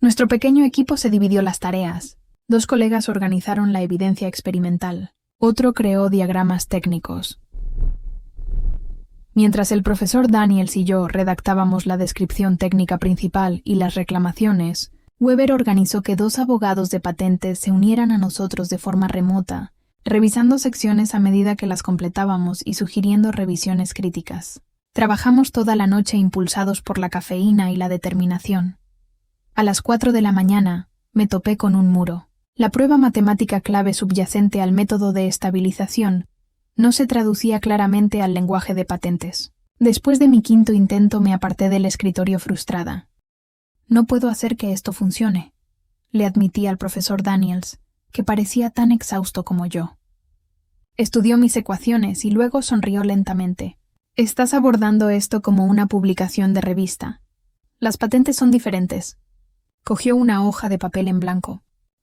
Nuestro pequeño equipo se dividió las tareas. 2 colegas organizaron la evidencia experimental. Otro creó diagramas técnicos. Mientras el profesor Daniels y yo redactábamos la descripción técnica principal y las reclamaciones, Weber organizó que 2 abogados de patentes se unieran a nosotros de forma remota, revisando secciones a medida que las completábamos y sugiriendo revisiones críticas. Trabajamos toda la noche impulsados por la cafeína y la determinación. A las 4 de la mañana me topé con un muro. La prueba matemática clave subyacente al método de estabilización no se traducía claramente al lenguaje de patentes. Después de mi 5º intento me aparté del escritorio frustrada. No puedo hacer que esto funcione, le admití al profesor Daniels, que parecía tan exhausto como yo. Estudió mis ecuaciones y luego sonrió lentamente. Estás abordando esto como una publicación de revista. Las patentes son diferentes. Cogió una hoja de papel en blanco.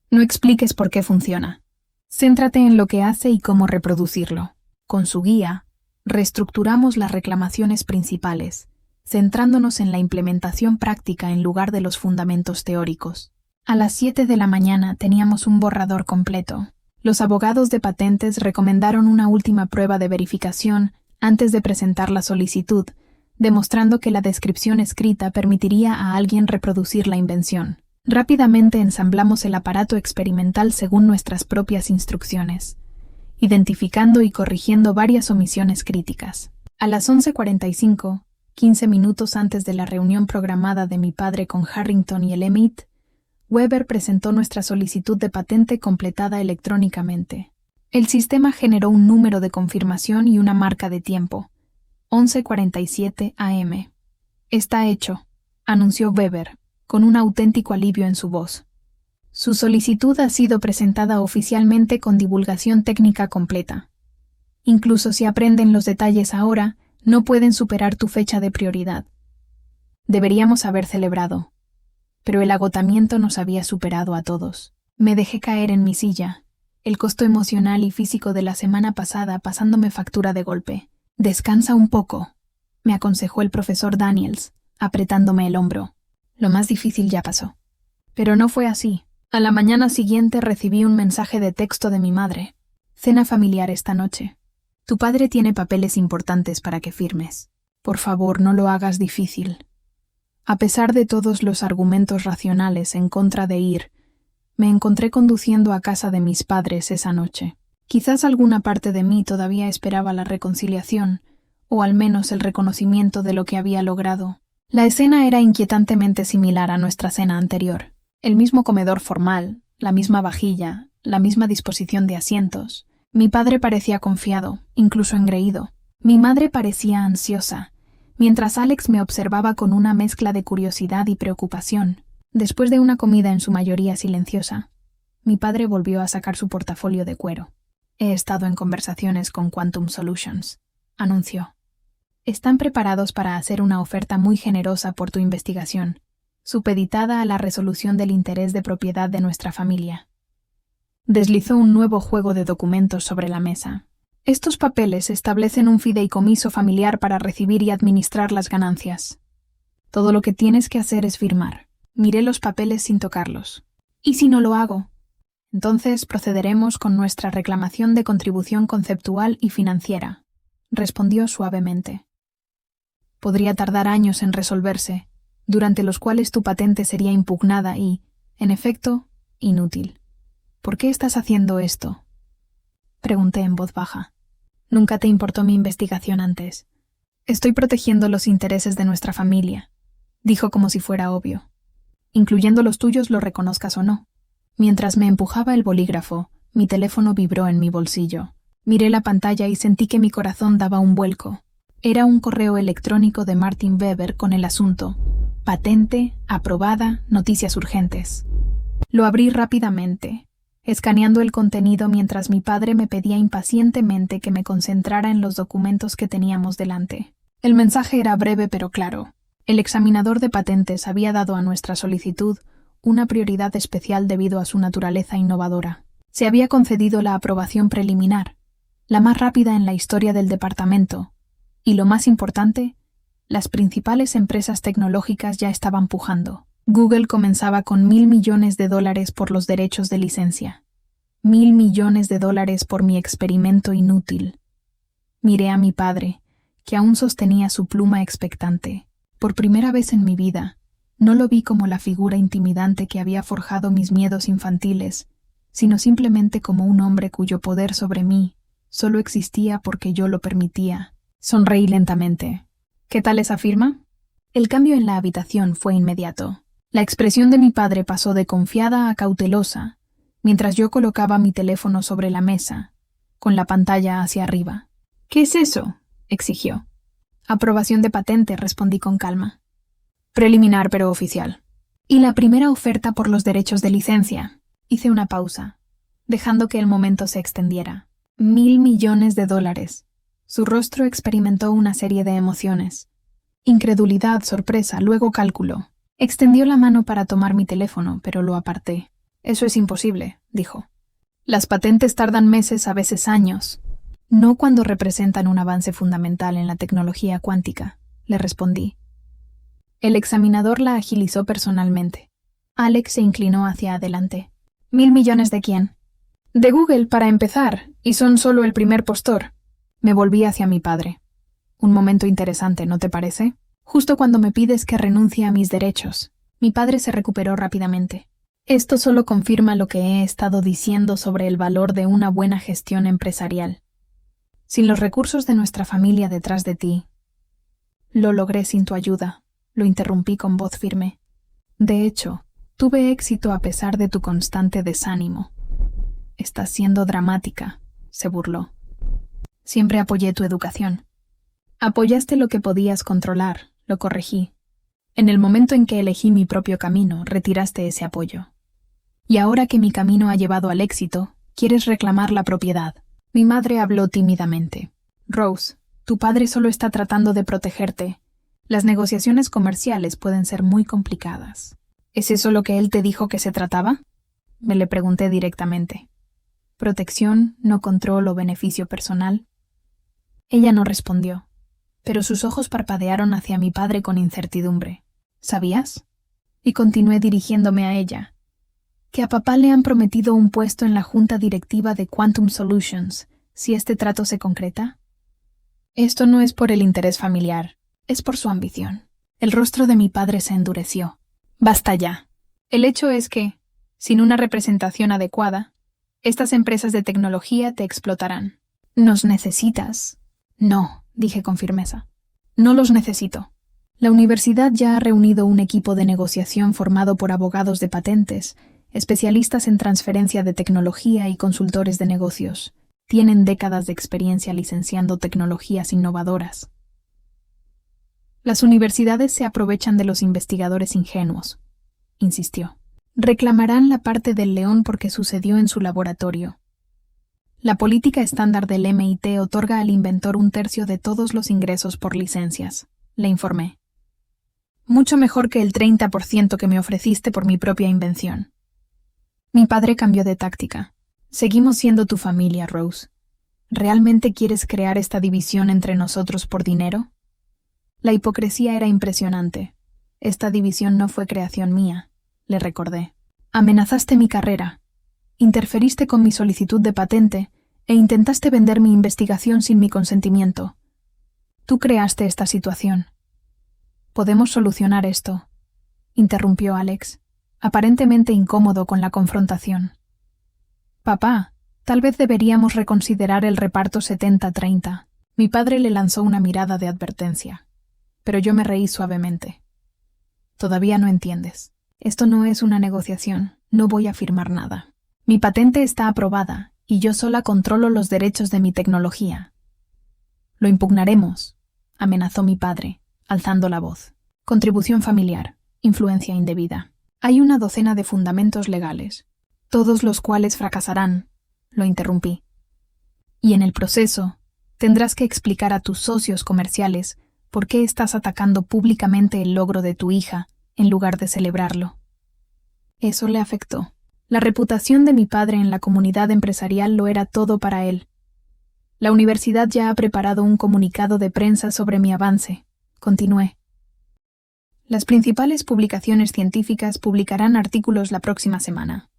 No expliques por qué funciona. Céntrate en lo que hace y cómo reproducirlo. Con su guía, reestructuramos las reclamaciones principales, centrándonos en la implementación práctica en lugar de los fundamentos teóricos. A las 7 de la mañana teníamos un borrador completo. Los abogados de patentes recomendaron una última prueba de verificación antes de presentar la solicitud, demostrando que la descripción escrita permitiría a alguien reproducir la invención. Rápidamente ensamblamos el aparato experimental según nuestras propias instrucciones, identificando y corrigiendo varias omisiones críticas. A las 11:45, 15 minutos antes de la reunión programada de mi padre con Harrington y el MIT, Weber presentó nuestra solicitud de patente completada electrónicamente. El sistema generó un número de confirmación y una marca de tiempo. 11:47 AM. Está hecho, anunció Weber, con un auténtico alivio en su voz. Su solicitud ha sido presentada oficialmente con divulgación técnica completa. Incluso si aprenden los detalles ahora, no pueden superar tu fecha de prioridad. Deberíamos haber celebrado, pero el agotamiento nos había superado a todos. Me dejé caer en mi silla, el costo emocional y físico de la semana pasada pasándome factura de golpe. Descansa un poco, me aconsejó el profesor Daniels, apretándome el hombro. Lo más difícil ya pasó. Pero no fue así. A la mañana siguiente recibí un mensaje de texto de mi madre. Cena familiar esta noche. Tu padre tiene papeles importantes para que firmes. Por favor, no lo hagas difícil. A pesar de todos los argumentos racionales en contra de ir, me encontré conduciendo a casa de mis padres esa noche. Quizás alguna parte de mí todavía esperaba la reconciliación, o al menos el reconocimiento de lo que había logrado. La escena era inquietantemente similar a nuestra cena anterior. El mismo comedor formal, la misma vajilla, la misma disposición de asientos. Mi padre parecía confiado, incluso engreído. Mi madre parecía ansiosa, mientras Alex me observaba con una mezcla de curiosidad y preocupación. Después de una comida en su mayoría silenciosa, mi padre volvió a sacar su portafolio de cuero. He estado en conversaciones con Quantum Solutions, anunció. Están preparados para hacer una oferta muy generosa por tu investigación, supeditada a la resolución del interés de propiedad de nuestra familia. Deslizó un nuevo juego de documentos sobre la mesa. Estos papeles establecen un fideicomiso familiar para recibir y administrar las ganancias. Todo lo que tienes que hacer es firmar. Miré los papeles sin tocarlos. ¿Y si no lo hago? Entonces procederemos con nuestra reclamación de contribución conceptual y financiera, respondió suavemente. Podría tardar años en resolverse, durante los cuales tu patente sería impugnada y, en efecto, inútil. ¿Por qué estás haciendo esto? Pregunté en voz baja. Nunca te importó mi investigación antes. Estoy protegiendo los intereses de nuestra familia, dijo como si fuera obvio. Incluyendo los tuyos, lo reconozcas o no. Mientras me empujaba el bolígrafo, mi teléfono vibró en mi bolsillo. Miré la pantalla y sentí que mi corazón daba un vuelco. Era un correo electrónico de Martin Weber con el asunto: patente, aprobada, noticias urgentes. Lo abrí rápidamente, escaneando el contenido mientras mi padre me pedía impacientemente que me concentrara en los documentos que teníamos delante. El mensaje era breve pero claro. El examinador de patentes había dado a nuestra solicitud una prioridad especial debido a su naturaleza innovadora. Se había concedido la aprobación preliminar, la más rápida en la historia del departamento, y lo más importante, las principales empresas tecnológicas ya estaban pujando. Google comenzaba con $1.000 millones por los derechos de licencia. $1.000 millones por mi experimento inútil. Miré a mi padre, que aún sostenía su pluma expectante. Por primera vez en mi vida, no lo vi como la figura intimidante que había forjado mis miedos infantiles, sino simplemente como un hombre cuyo poder sobre mí solo existía porque yo lo permitía. Sonreí lentamente. ¿Qué tal esa firma? El cambio en la habitación fue inmediato. La expresión de mi padre pasó de confiada a cautelosa, mientras yo colocaba mi teléfono sobre la mesa, con la pantalla hacia arriba. ¿Qué es eso?, exigió. Aprobación de patente, respondí con calma. Preliminar pero oficial. Y la primera oferta por los derechos de licencia. Hice una pausa, dejando que el momento se extendiera. $1.000 millones. Su rostro experimentó una serie de emociones. Incredulidad, sorpresa, luego cálculo. Extendió la mano para tomar mi teléfono, pero lo aparté. Eso es imposible, dijo. Las patentes tardan meses, a veces años. No cuando representan un avance fundamental en la tecnología cuántica, le respondí. El examinador la agilizó personalmente. Alex se inclinó hacia adelante. ¿1.000 millones de quién? De Google, para empezar, y son solo el primer postor. Me volví hacia mi padre. Un momento interesante, ¿no te parece? Justo cuando me pides que renuncie a mis derechos. Mi padre se recuperó rápidamente. Esto solo confirma lo que he estado diciendo sobre el valor de una buena gestión empresarial. Sin los recursos de nuestra familia detrás de ti. Lo logré sin tu ayuda, lo interrumpí con voz firme. De hecho, tuve éxito a pesar de tu constante desánimo. Estás siendo dramática, se burló. Siempre apoyé tu educación. Apoyaste lo que podías controlar, lo corregí. En el momento en que elegí mi propio camino, retiraste ese apoyo. Y ahora que mi camino ha llevado al éxito, quieres reclamar la propiedad. Mi madre habló tímidamente. Rose, tu padre solo está tratando de protegerte. Las negociaciones comerciales pueden ser muy complicadas. ¿Es eso lo que él te dijo que se trataba? Me le pregunté directamente. Protección, no control o beneficio personal. Ella no respondió, pero sus ojos parpadearon hacia mi padre con incertidumbre. ¿Sabías? Y continué dirigiéndome a ella. Que a papá le han prometido un puesto en la junta directiva de Quantum Solutions, si este trato se concreta. Esto no es por el interés familiar, es por su ambición. El rostro de mi padre se endureció. Basta ya. El hecho es que, sin una representación adecuada, estas empresas de tecnología te explotarán. ¿Nos necesitas? No, dije con firmeza. No los necesito. La universidad ya ha reunido un equipo de negociación formado por abogados de patentes, especialistas en transferencia de tecnología y consultores de negocios. Tienen décadas de experiencia licenciando tecnologías innovadoras. Las universidades se aprovechan de los investigadores ingenuos, insistió. Reclamarán la parte del león porque sucedió en su laboratorio. La política estándar del MIT otorga al inventor 1/3 de todos los ingresos por licencias, le informé. Mucho mejor que el 30% que me ofreciste por mi propia invención. Mi padre cambió de táctica. Seguimos siendo tu familia, Rose. ¿Realmente quieres crear esta división entre nosotros por dinero? La hipocresía era impresionante. Esta división no fue creación mía, le recordé. Amenazaste mi carrera. Interferiste con mi solicitud de patente e intentaste vender mi investigación sin mi consentimiento. Tú creaste esta situación. Podemos solucionar esto, interrumpió Alex, aparentemente incómodo con la confrontación. Papá, tal vez deberíamos reconsiderar el reparto 70-30. Mi padre le lanzó una mirada de advertencia, pero yo me reí suavemente. Todavía no entiendes. Esto no es una negociación, no voy a firmar nada. Mi patente está aprobada y yo sola controlo los derechos de mi tecnología. Lo impugnaremos, amenazó mi padre, alzando la voz. Contribución familiar, influencia indebida. Hay una docena de fundamentos legales, todos los cuales fracasarán, lo interrumpí. Y en el proceso, tendrás que explicar a tus socios comerciales por qué estás atacando públicamente el logro de tu hija en lugar de celebrarlo. Eso le afectó. La reputación de mi padre en la comunidad empresarial lo era todo para él. La universidad ya ha preparado un comunicado de prensa sobre mi avance, continué. Las principales publicaciones científicas publicarán artículos la próxima semana.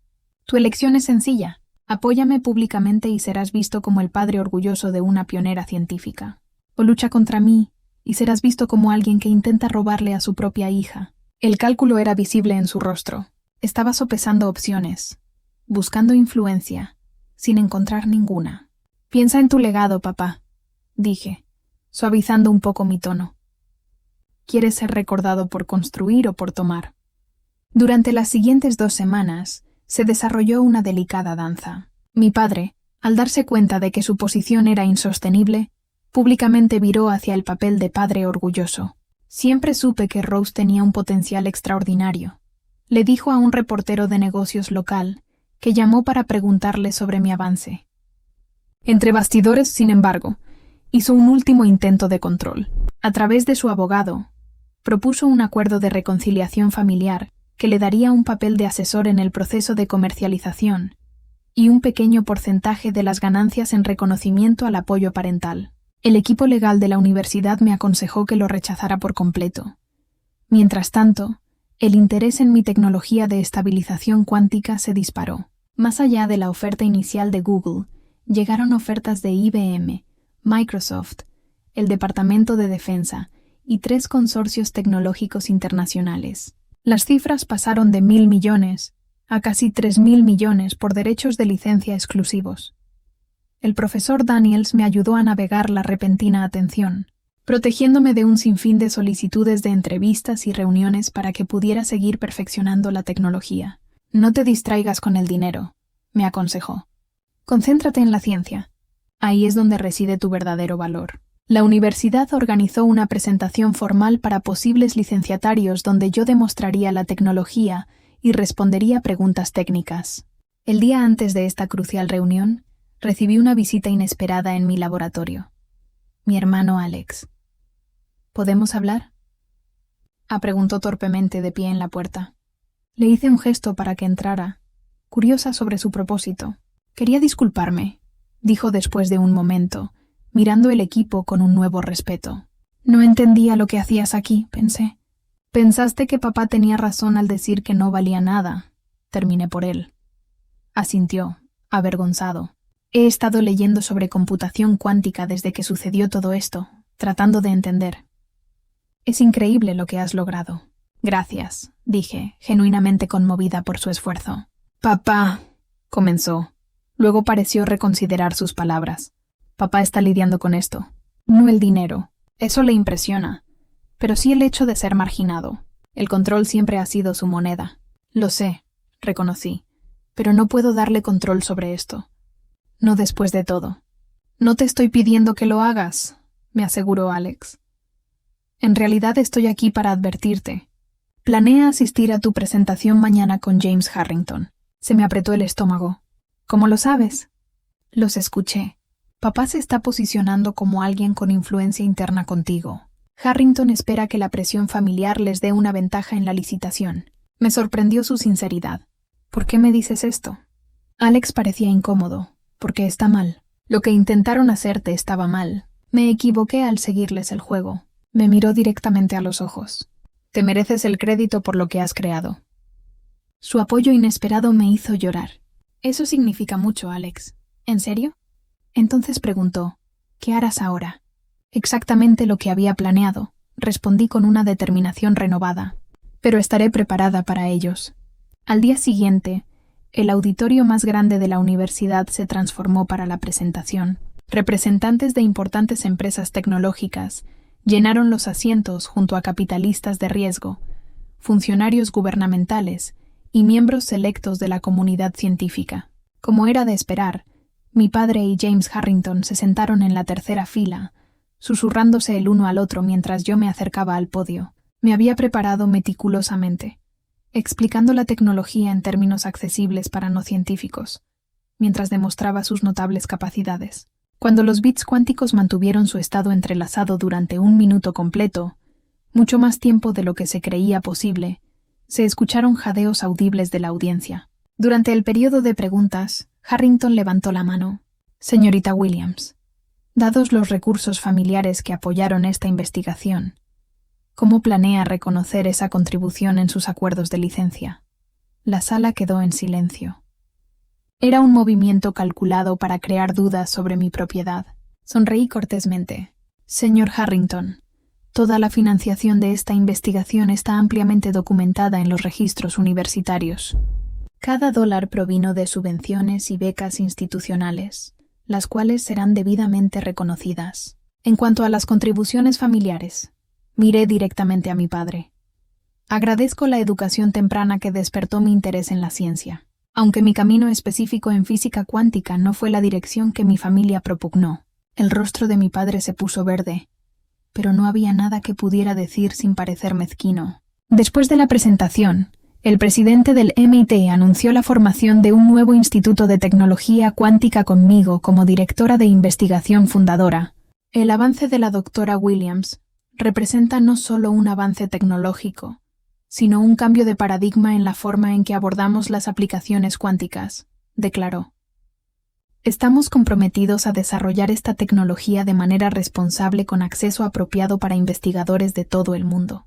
Tu elección es sencilla. Apóyame públicamente y serás visto como el padre orgulloso de una pionera científica. O lucha contra mí y serás visto como alguien que intenta robarle a su propia hija. El cálculo era visible en su rostro. Estaba sopesando opciones, buscando influencia, sin encontrar ninguna. Piensa en tu legado, papá, dije, suavizando un poco mi tono. ¿Quieres ser recordado por construir o por tomar? Durante las siguientes 2 semanas, se desarrolló una delicada danza. Mi padre, al darse cuenta de que su posición era insostenible, públicamente viró hacia el papel de padre orgulloso. Siempre supe que Rose tenía un potencial extraordinario. Le dijo a un reportero de negocios local, que llamó para preguntarle sobre mi avance. Entre bastidores, sin embargo, hizo un último intento de control. A través de su abogado, propuso un acuerdo de reconciliación familiar que le daría un papel de asesor en el proceso de comercialización y un pequeño porcentaje de las ganancias en reconocimiento al apoyo parental. El equipo legal de la universidad me aconsejó que lo rechazara por completo. Mientras tanto, el interés en mi tecnología de estabilización cuántica se disparó. Más allá de la oferta inicial de Google, llegaron ofertas de IBM, Microsoft, el Departamento de Defensa y 3 consorcios tecnológicos internacionales. Las cifras pasaron de 1.000 millones a casi 3.000 millones por derechos de licencia exclusivos. El profesor Daniels me ayudó a navegar la repentina atención, protegiéndome de un sinfín de solicitudes de entrevistas y reuniones para que pudiera seguir perfeccionando la tecnología. No te distraigas con el dinero, me aconsejó. Concéntrate en la ciencia. Ahí es donde reside tu verdadero valor. La universidad organizó una presentación formal para posibles licenciatarios donde yo demostraría la tecnología y respondería preguntas técnicas. El día antes de esta crucial reunión, recibí una visita inesperada en mi laboratorio. Mi hermano Alex. ¿Podemos hablar? Preguntó torpemente de pie en la puerta. Le hice un gesto para que entrara, curiosa sobre su propósito. Quería disculparme, dijo después de un momento, mirando el equipo con un nuevo respeto. No entendía lo que hacías aquí, pensé. Pensaste que papá tenía razón al decir que no valía nada. Terminé por él. Asintió, avergonzado. He estado leyendo sobre computación cuántica desde que sucedió todo esto, tratando de entender. Es increíble lo que has logrado. Gracias, dije, genuinamente conmovida por su esfuerzo. Papá, comenzó. Luego pareció reconsiderar sus palabras. Papá está lidiando con esto. No el dinero. Eso le impresiona. pero sí el hecho de ser marginado. El control siempre ha sido su moneda. Lo sé, reconocí, pero no puedo darle control sobre esto. No después de todo. No te estoy pidiendo que lo hagas, me aseguró Alex. En realidad estoy aquí para advertirte. Planea asistir a tu presentación mañana con James Harrington. Se me apretó el estómago. ¿Cómo lo sabes? Los escuché. Papá se está posicionando como alguien con influencia interna contigo. Harrington espera que la presión familiar les dé una ventaja en la licitación. Me sorprendió su sinceridad. ¿Por qué me dices esto? Alex parecía incómodo. Porque está mal. Lo que intentaron hacerte estaba mal. Me equivoqué al seguirles el juego. Me miró directamente a los ojos. Te mereces el crédito por lo que has creado. Su apoyo inesperado me hizo llorar. Eso significa mucho, Alex. ¿En serio? Entonces preguntó, ¿qué harás ahora? Exactamente lo que había planeado, respondí con una determinación renovada. Pero estaré preparada para ellos. Al día siguiente, el auditorio más grande de la universidad se transformó para la presentación. Representantes de importantes empresas tecnológicas llenaron los asientos junto a capitalistas de riesgo, funcionarios gubernamentales y miembros selectos de la comunidad científica. Como era de esperar, mi padre y James Harrington se sentaron en la tercera fila, susurrándose el uno al otro mientras yo me acercaba al podio. Me había preparado meticulosamente, explicando la tecnología en términos accesibles para no científicos, mientras demostraba sus notables capacidades. Cuando los bits cuánticos mantuvieron su estado entrelazado durante 1 minuto completo, mucho más tiempo de lo que se creía posible, se escucharon jadeos audibles de la audiencia. Durante el periodo de preguntas, Harrington levantó la mano. Señorita Williams, dados los recursos familiares que apoyaron esta investigación, ¿cómo planea reconocer esa contribución en sus acuerdos de licencia? La sala quedó en silencio. Era un movimiento calculado para crear dudas sobre mi propiedad. Sonreí cortésmente. Señor Harrington, toda la financiación de esta investigación está ampliamente documentada en los registros universitarios. Cada dólar provino de subvenciones y becas institucionales, las cuales serán debidamente reconocidas. En cuanto a las contribuciones familiares, miré directamente a mi padre. Agradezco la educación temprana que despertó mi interés en la ciencia, aunque mi camino específico en física cuántica no fue la dirección que mi familia propugnó. El rostro de mi padre se puso verde, pero no había nada que pudiera decir sin parecer mezquino. Después de la presentación, el presidente del MIT anunció la formación de un nuevo instituto de tecnología cuántica conmigo como directora de investigación fundadora. El avance de la doctora Williams representa no solo un avance tecnológico, sino un cambio de paradigma en la forma en que abordamos las aplicaciones cuánticas, declaró. Estamos comprometidos a desarrollar esta tecnología de manera responsable con acceso apropiado para investigadores de todo el mundo.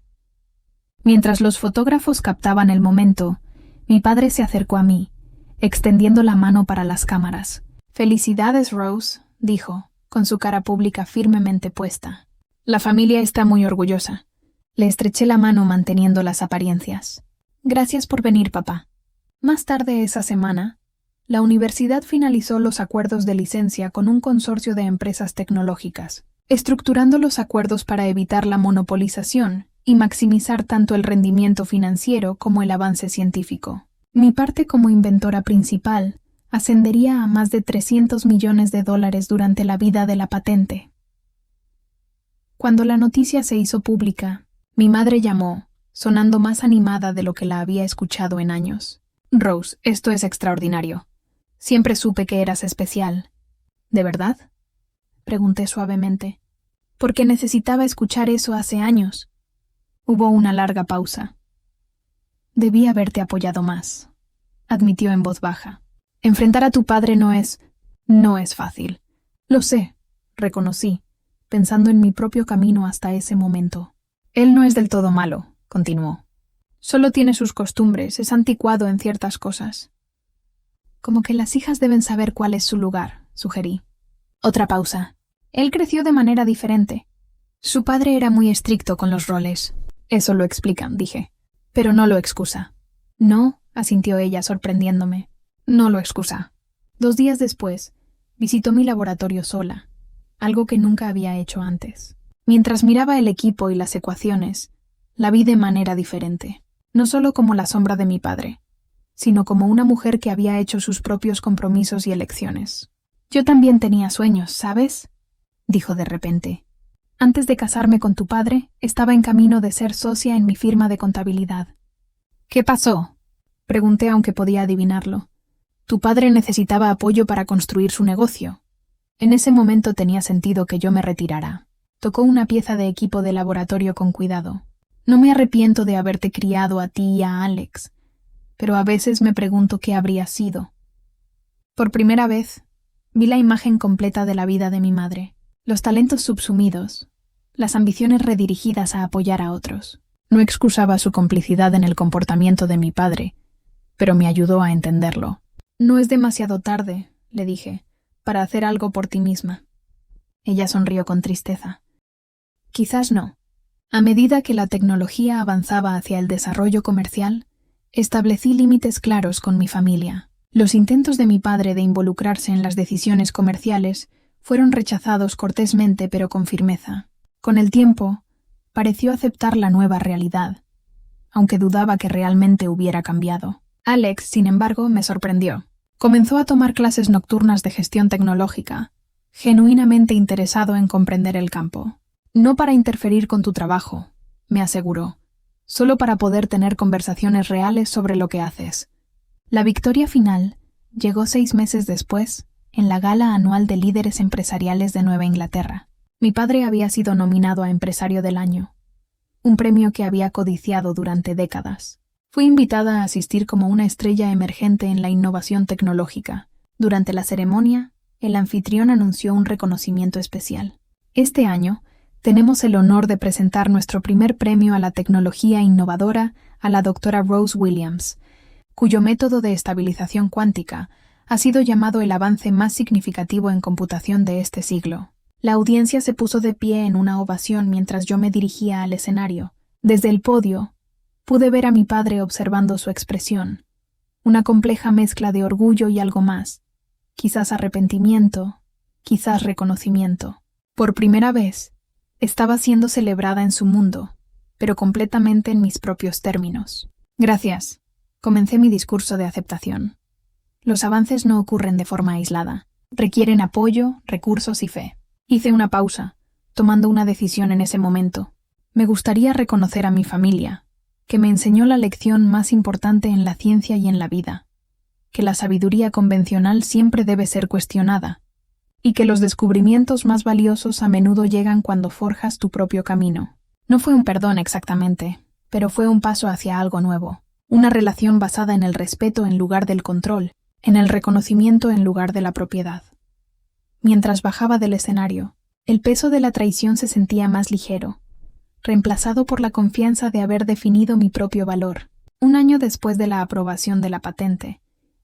Mientras los fotógrafos captaban el momento, mi padre se acercó a mí, extendiendo la mano para las cámaras. «Felicidades, Rose», dijo, con su cara pública firmemente puesta. «La familia está muy orgullosa». Le estreché la mano manteniendo las apariencias. «Gracias por venir, papá». Más tarde esa semana, la universidad finalizó los acuerdos de licencia con un consorcio de empresas tecnológicas, estructurando los acuerdos para evitar la monopolización y maximizar tanto el rendimiento financiero como el avance científico. Mi parte como inventora principal ascendería a más de $300 millones durante la vida de la patente. Cuando la noticia se hizo pública, mi madre llamó, sonando más animada de lo que la había escuchado en años. «Rose, esto es extraordinario. Siempre supe que eras especial». «¿De verdad?», pregunté suavemente. «Porque necesitaba escuchar eso hace años». Hubo una larga pausa. «Debí haberte apoyado más», admitió en voz baja. «Enfrentar a tu padre no es fácil». «Lo sé», reconocí, pensando en mi propio camino hasta ese momento. «Él no es del todo malo», continuó. «Solo tiene sus costumbres, es anticuado en ciertas cosas». «Como que las hijas deben saber cuál es su lugar», sugerí. Otra pausa. «Él creció de manera diferente. Su padre era muy estricto con los roles». «Eso lo explican», dije. «Pero no lo excusa». «No», asintió ella sorprendiéndome. «No lo excusa». 2 días después, visitó mi laboratorio sola, algo que nunca había hecho antes. Mientras miraba el equipo y las ecuaciones, la vi de manera diferente, no solo como la sombra de mi padre, sino como una mujer que había hecho sus propios compromisos y elecciones. Yo también tenía sueños, ¿sabes?, dijo de repente. Antes de casarme con tu padre, estaba en camino de ser socia en mi firma de contabilidad. ¿Qué pasó?, pregunté, aunque podía adivinarlo. Tu padre necesitaba apoyo para construir su negocio. En ese momento tenía sentido que yo me retirara. Tocó una pieza de equipo de laboratorio con cuidado. No me arrepiento de haberte criado a ti y a Alex, pero a veces me pregunto qué habría sido. Por primera vez, vi la imagen completa de la vida de mi madre. Los talentos subsumidos, las ambiciones redirigidas a apoyar a otros. No excusaba su complicidad en el comportamiento de mi padre, pero me ayudó a entenderlo. No es demasiado tarde, le dije, para hacer algo por ti misma. Ella sonrió con tristeza. Quizás no. A medida que la tecnología avanzaba hacia el desarrollo comercial, establecí límites claros con mi familia. Los intentos de mi padre de involucrarse en las decisiones comerciales fueron rechazados cortésmente pero con firmeza. Con el tiempo, pareció aceptar la nueva realidad, aunque dudaba que realmente hubiera cambiado. Alex, sin embargo, me sorprendió. Comenzó a tomar clases nocturnas de gestión tecnológica, genuinamente interesado en comprender el campo. No para interferir con tu trabajo, me aseguró, solo para poder tener conversaciones reales sobre lo que haces. La victoria final llegó 6 meses después, en la gala anual de líderes empresariales de Nueva Inglaterra. Mi padre había sido nominado a Empresario del Año, un premio que había codiciado durante décadas. Fui invitada a asistir como una estrella emergente en la innovación tecnológica. Durante la ceremonia, el anfitrión anunció un reconocimiento especial. Este año, tenemos el honor de presentar nuestro primer premio a la tecnología innovadora a la doctora Rose Williams, cuyo método de estabilización cuántica ha sido llamado el avance más significativo en computación de este siglo. La audiencia se puso de pie en una ovación mientras yo me dirigía al escenario. Desde el podio, pude ver a mi padre observando su expresión, una compleja mezcla de orgullo y algo más, quizás arrepentimiento, quizás reconocimiento. Por primera vez, estaba siendo celebrada en su mundo, pero completamente en mis propios términos. Gracias. Comencé mi discurso de aceptación. Los avances no ocurren de forma aislada. Requieren apoyo, recursos y fe. Hice una pausa, tomando una decisión en ese momento. Me gustaría reconocer a mi familia, que me enseñó la lección más importante en la ciencia y en la vida, que la sabiduría convencional siempre debe ser cuestionada, y que los descubrimientos más valiosos a menudo llegan cuando forjas tu propio camino. No fue un perdón exactamente, pero fue un paso hacia algo nuevo, una relación basada en el respeto en lugar del control, en el reconocimiento en lugar de la propiedad. Mientras bajaba del escenario, el peso de la traición se sentía más ligero, reemplazado por la confianza de haber definido mi propio valor. Un año después de la aprobación de la patente,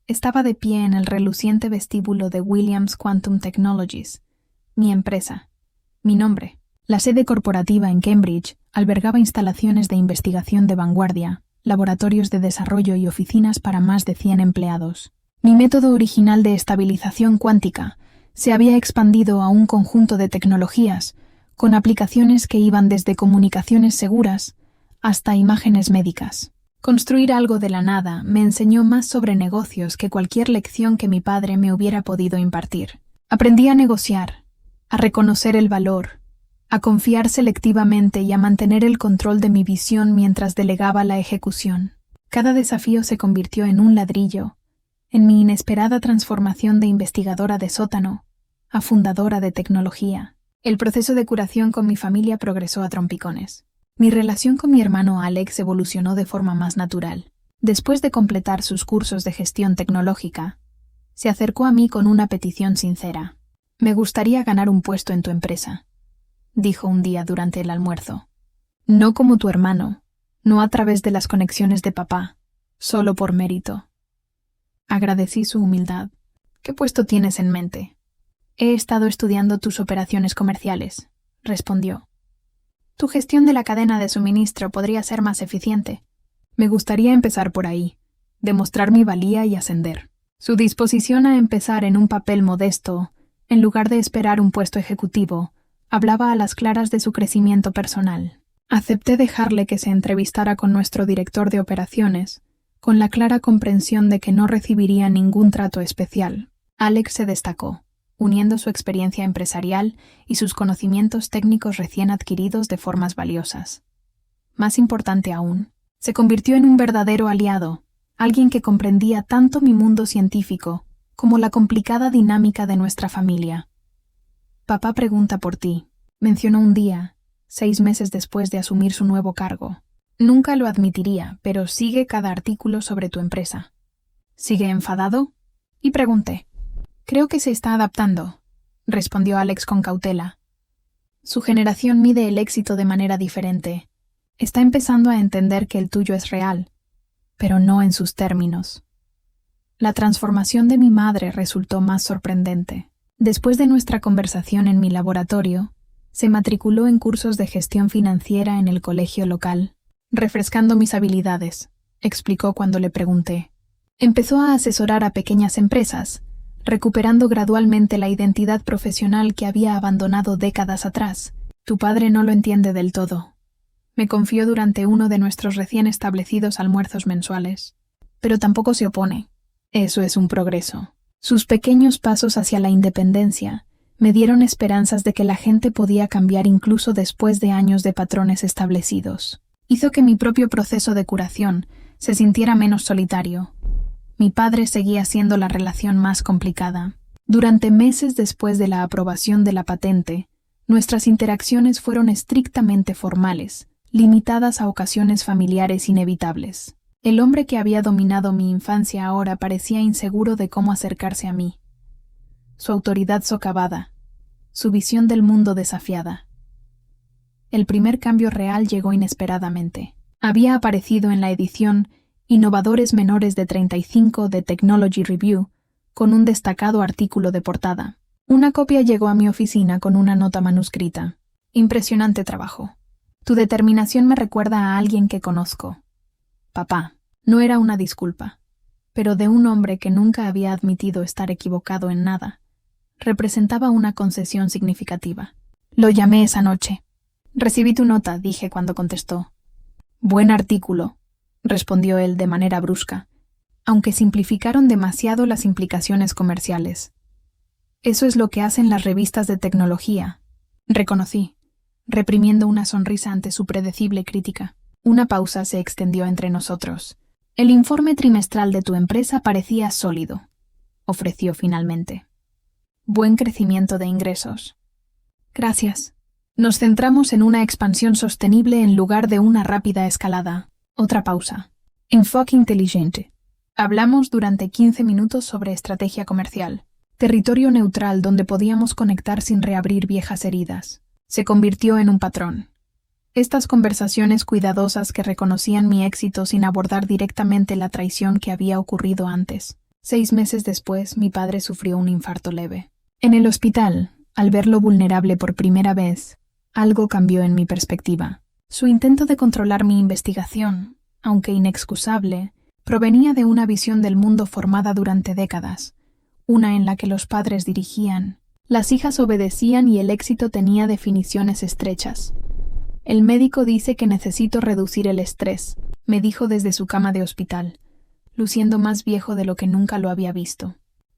estaba de pie en el reluciente vestíbulo de Williams Quantum Technologies, mi empresa, mi nombre. La sede corporativa en Cambridge albergaba instalaciones de investigación de vanguardia, laboratorios de desarrollo y oficinas para más de 100 empleados. Mi método original de estabilización cuántica se había expandido a un conjunto de tecnologías, con aplicaciones que iban desde comunicaciones seguras hasta imágenes médicas. Construir algo de la nada me enseñó más sobre negocios que cualquier lección que mi padre me hubiera podido impartir. Aprendí a negociar, a reconocer el valor, a confiar selectivamente y a mantener el control de mi visión mientras delegaba la ejecución. Cada desafío se convirtió en un ladrillo, en mi inesperada transformación de investigadora de sótano a fundadora de tecnología. El proceso de curación con mi familia progresó a trompicones. Mi relación con mi hermano Alex evolucionó de forma más natural. Después de completar sus cursos de gestión tecnológica, se acercó a mí con una petición sincera. «Me gustaría ganar un puesto en tu empresa», dijo un día durante el almuerzo. «No como tu hermano, no a través de las conexiones de papá, solo por mérito». Agradecí su humildad. «¿Qué puesto tienes en mente?» «He estado estudiando tus operaciones comerciales», respondió. «Tu gestión de la cadena de suministro podría ser más eficiente. Me gustaría empezar por ahí, demostrar mi valía y ascender». Su disposición a empezar en un papel modesto, en lugar de esperar un puesto ejecutivo, Hablaba a las claras de su crecimiento personal. Acepté dejarle que se entrevistara con nuestro director de operaciones, con la clara comprensión de que no recibiría ningún trato especial. Alex se destacó, uniendo su experiencia empresarial y sus conocimientos técnicos recién adquiridos de formas valiosas. Más importante aún, se convirtió en un verdadero aliado, alguien que comprendía tanto mi mundo científico como la complicada dinámica de nuestra familia. Papá pregunta por ti, mencionó un día, 6 meses después de asumir su nuevo cargo. Nunca lo admitiría, pero sigue cada artículo sobre tu empresa. ¿Sigue enfadado? Y pregunté. Creo que se está adaptando, respondió Alex con cautela. Su generación mide el éxito de manera diferente. Está empezando a entender que el tuyo es real, pero no en sus términos. La transformación de mi madre resultó más sorprendente. Después de nuestra conversación en mi laboratorio, se matriculó en cursos de gestión financiera en el colegio local, refrescando mis habilidades, explicó cuando le pregunté. Empezó a asesorar a pequeñas empresas, recuperando gradualmente la identidad profesional que había abandonado décadas atrás. Tu padre no lo entiende del todo. Me confió durante uno de nuestros recién establecidos almuerzos mensuales. Pero tampoco se opone. Eso es un progreso. Sus pequeños pasos hacia la independencia me dieron esperanzas de que la gente podía cambiar incluso después de años de patrones establecidos. Hizo que mi propio proceso de curación se sintiera menos solitario. Mi padre seguía siendo la relación más complicada. Durante meses después de la aprobación de la patente, nuestras interacciones fueron estrictamente formales, limitadas a ocasiones familiares inevitables. El hombre que había dominado mi infancia ahora parecía inseguro de cómo acercarse a mí. Su autoridad socavada, su visión del mundo desafiada. El primer cambio real llegó inesperadamente. Había aparecido en la edición Innovadores Menores de 35 de Technology Review, con un destacado artículo de portada. Una copia llegó a mi oficina con una nota manuscrita. Impresionante trabajo. Tu determinación me recuerda a alguien que conozco. Papá. No era una disculpa, pero de un hombre que nunca había admitido estar equivocado en nada. Representaba una concesión significativa. Lo llamé esa noche. Recibí tu nota, dije cuando contestó. Buen artículo, respondió él de manera brusca, aunque simplificaron demasiado las implicaciones comerciales. Eso es lo que hacen las revistas de tecnología, reconocí, reprimiendo una sonrisa ante su predecible crítica. Una pausa se extendió entre nosotros. El informe trimestral de tu empresa parecía sólido, ofreció finalmente. Buen crecimiento de ingresos. Gracias. Nos centramos en una expansión sostenible en lugar de una rápida escalada. Otra pausa. Enfoque inteligente. Hablamos durante 15 minutos sobre estrategia comercial. Territorio neutral donde podíamos conectar sin reabrir viejas heridas. Se convirtió en un patrón. Estas conversaciones cuidadosas que reconocían mi éxito sin abordar directamente la traición que había ocurrido antes. 6 meses después, mi padre sufrió un infarto leve. En el hospital, al verlo vulnerable por primera vez, algo cambió en mi perspectiva. Su intento de controlar mi investigación, aunque inexcusable, provenía de una visión del mundo formada durante décadas, una en la que los padres dirigían, las hijas obedecían y el éxito tenía definiciones estrechas. El médico dice que necesito reducir el estrés, me dijo desde su cama de hospital, luciendo más viejo de lo que nunca lo había visto.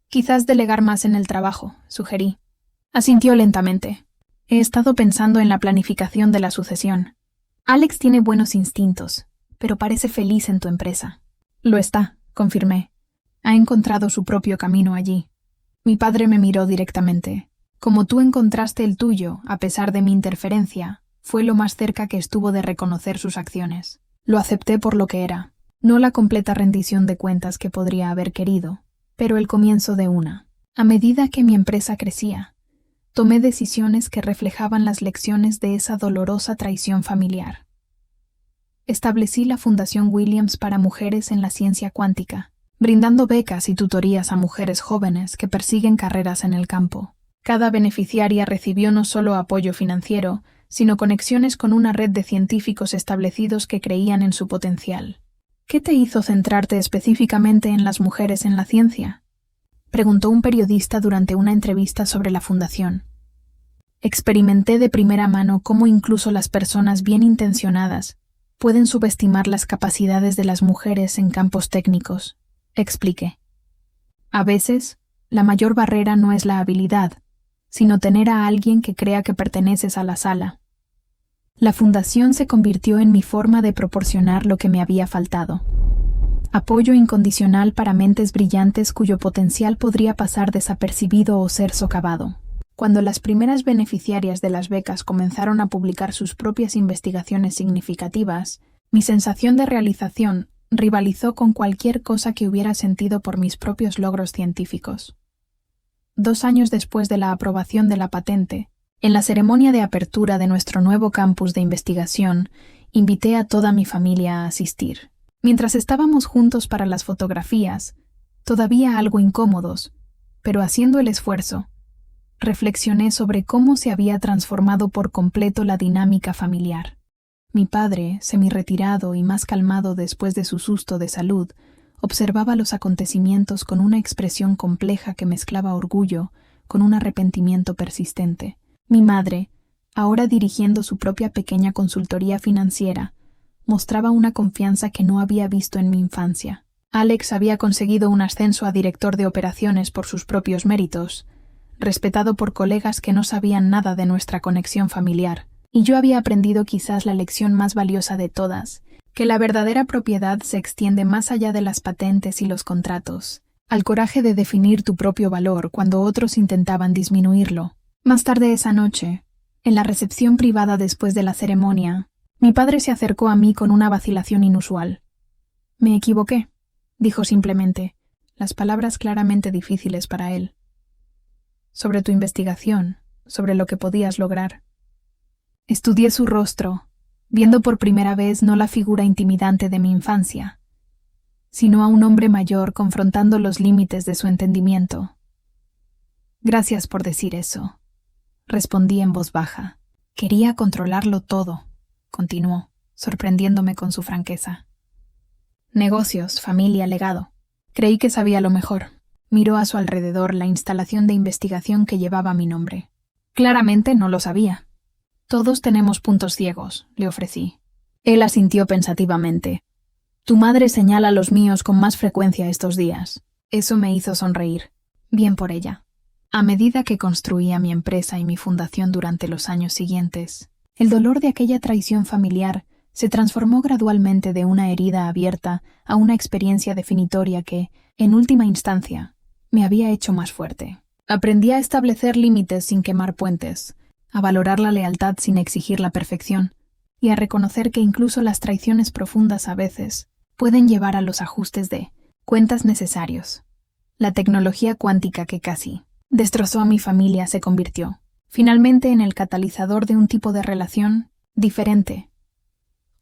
Quizás delegar más en el trabajo, sugerí. Asintió lentamente. He estado pensando en la planificación de la sucesión. Alex tiene buenos instintos, pero parece feliz en tu empresa. Lo está, confirmé. Ha encontrado su propio camino allí. Mi padre me miró directamente. Como tú encontraste el tuyo, a pesar de mi interferencia, fue lo más cerca que estuvo de reconocer sus acciones. Lo acepté por lo que era. No la completa rendición de cuentas que podría haber querido, pero el comienzo de una. A medida que mi empresa crecía, tomé decisiones que reflejaban las lecciones de esa dolorosa traición familiar. Establecí la Fundación Williams para mujeres en la ciencia cuántica, brindando becas y tutorías a mujeres jóvenes que persiguen carreras en el campo. Cada beneficiaria recibió no solo apoyo financiero, sino conexiones con una red de científicos establecidos que creían en su potencial. ¿Qué te hizo centrarte específicamente en las mujeres en la ciencia?, preguntó un periodista durante una entrevista sobre la fundación. Experimenté de primera mano cómo incluso las personas bien intencionadas pueden subestimar las capacidades de las mujeres en campos técnicos, expliqué. A veces, la mayor barrera no es la habilidad, sino tener a alguien que crea que perteneces a la sala. La fundación se convirtió en mi forma de proporcionar lo que me había faltado. Apoyo incondicional para mentes brillantes cuyo potencial podría pasar desapercibido o ser socavado. Cuando las primeras beneficiarias de las becas comenzaron a publicar sus propias investigaciones significativas, mi sensación de realización rivalizó con cualquier cosa que hubiera sentido por mis propios logros científicos. 2 años después de la aprobación de la patente, en la ceremonia de apertura de nuestro nuevo campus de investigación, invité a toda mi familia a asistir. Mientras estábamos juntos para las fotografías, todavía algo incómodos, pero haciendo el esfuerzo, reflexioné sobre cómo se había transformado por completo la dinámica familiar. Mi padre, semi-retirado y más calmado después de su susto de salud, observaba los acontecimientos con una expresión compleja que mezclaba orgullo con un arrepentimiento persistente. Mi madre, ahora dirigiendo su propia pequeña consultoría financiera, mostraba una confianza que no había visto en mi infancia. Alex había conseguido un ascenso a director de operaciones por sus propios méritos, respetado por colegas que no sabían nada de nuestra conexión familiar, y yo había aprendido quizás la lección más valiosa de todas, que la verdadera propiedad se extiende más allá de las patentes y los contratos, al coraje de definir tu propio valor cuando otros intentaban disminuirlo. Más tarde esa noche, en la recepción privada después de la ceremonia, mi padre se acercó a mí con una vacilación inusual. «Me equivoqué», dijo simplemente, las palabras claramente difíciles para él. «Sobre tu investigación, sobre lo que podías lograr». Estudié su rostro, viendo por primera vez no la figura intimidante de mi infancia, sino a un hombre mayor confrontando los límites de su entendimiento. «Gracias por decir eso», respondí en voz baja. «Quería controlarlo todo», continuó, sorprendiéndome con su franqueza. «Negocios, familia, legado. Creí que sabía lo mejor». Miró a su alrededor la instalación de investigación que llevaba mi nombre. Claramente no lo sabía. «Todos tenemos puntos ciegos», le ofrecí. Él asintió pensativamente. «Tu madre señala los míos con más frecuencia estos días». Eso me hizo sonreír. Bien por ella. A medida que construía mi empresa y mi fundación durante los años siguientes, el dolor de aquella traición familiar se transformó gradualmente de una herida abierta a una experiencia definitoria que, en última instancia, me había hecho más fuerte. Aprendí a establecer límites sin quemar puentes, a valorar la lealtad sin exigir la perfección, y a reconocer que incluso las traiciones profundas a veces pueden llevar a los ajustes de cuentas necesarios. La tecnología cuántica que casi destrozó a mi familia se convirtió, finalmente, en el catalizador de un tipo de relación diferente.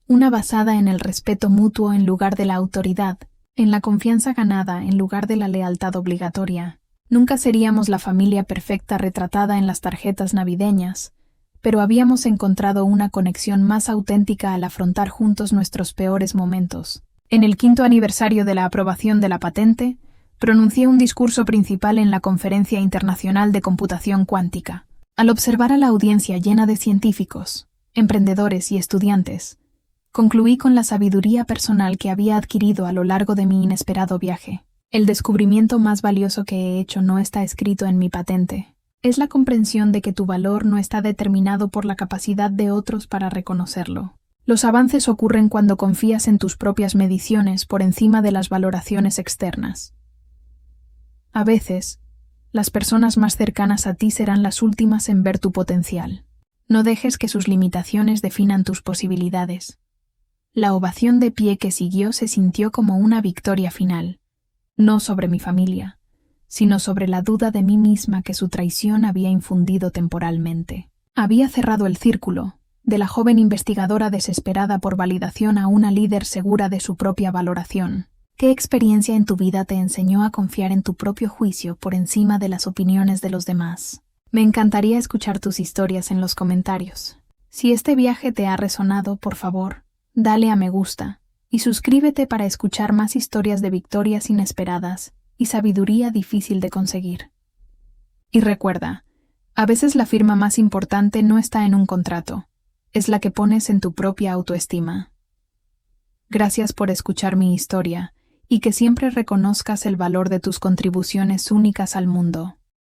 Una basada en el respeto mutuo en lugar de la autoridad, en la confianza ganada en lugar de la lealtad obligatoria. Nunca seríamos la familia perfecta retratada en las tarjetas navideñas, pero habíamos encontrado una conexión más auténtica al afrontar juntos nuestros peores momentos. En el 5º aniversario de la aprobación de la patente, pronuncié un discurso principal en la Conferencia Internacional de Computación Cuántica. Al observar a la audiencia llena de científicos, emprendedores y estudiantes, concluí con la sabiduría personal que había adquirido a lo largo de mi inesperado viaje. El descubrimiento más valioso que he hecho no está escrito en mi patente. Es la comprensión de que tu valor no está determinado por la capacidad de otros para reconocerlo. Los avances ocurren cuando confías en tus propias mediciones por encima de las valoraciones externas. A veces, las personas más cercanas a ti serán las últimas en ver tu potencial. No dejes que sus limitaciones definan tus posibilidades. La ovación de pie que siguió se sintió como una victoria final, no sobre mi familia, sino sobre la duda de mí misma que su traición había infundido temporalmente. Había cerrado el círculo, de la joven investigadora desesperada por validación a una líder segura de su propia valoración. ¿Qué experiencia en tu vida te enseñó a confiar en tu propio juicio por encima de las opiniones de los demás? Me encantaría escuchar tus historias en los comentarios. Si este viaje te ha resonado, por favor, dale a me gusta y suscríbete para escuchar más historias de victorias inesperadas y sabiduría difícil de conseguir. Y recuerda, A veces la firma más importante no está en un contrato, es la que pones en tu propia autoestima. Gracias por escuchar mi historia y que siempre reconozcas el valor de tus contribuciones únicas al mundo.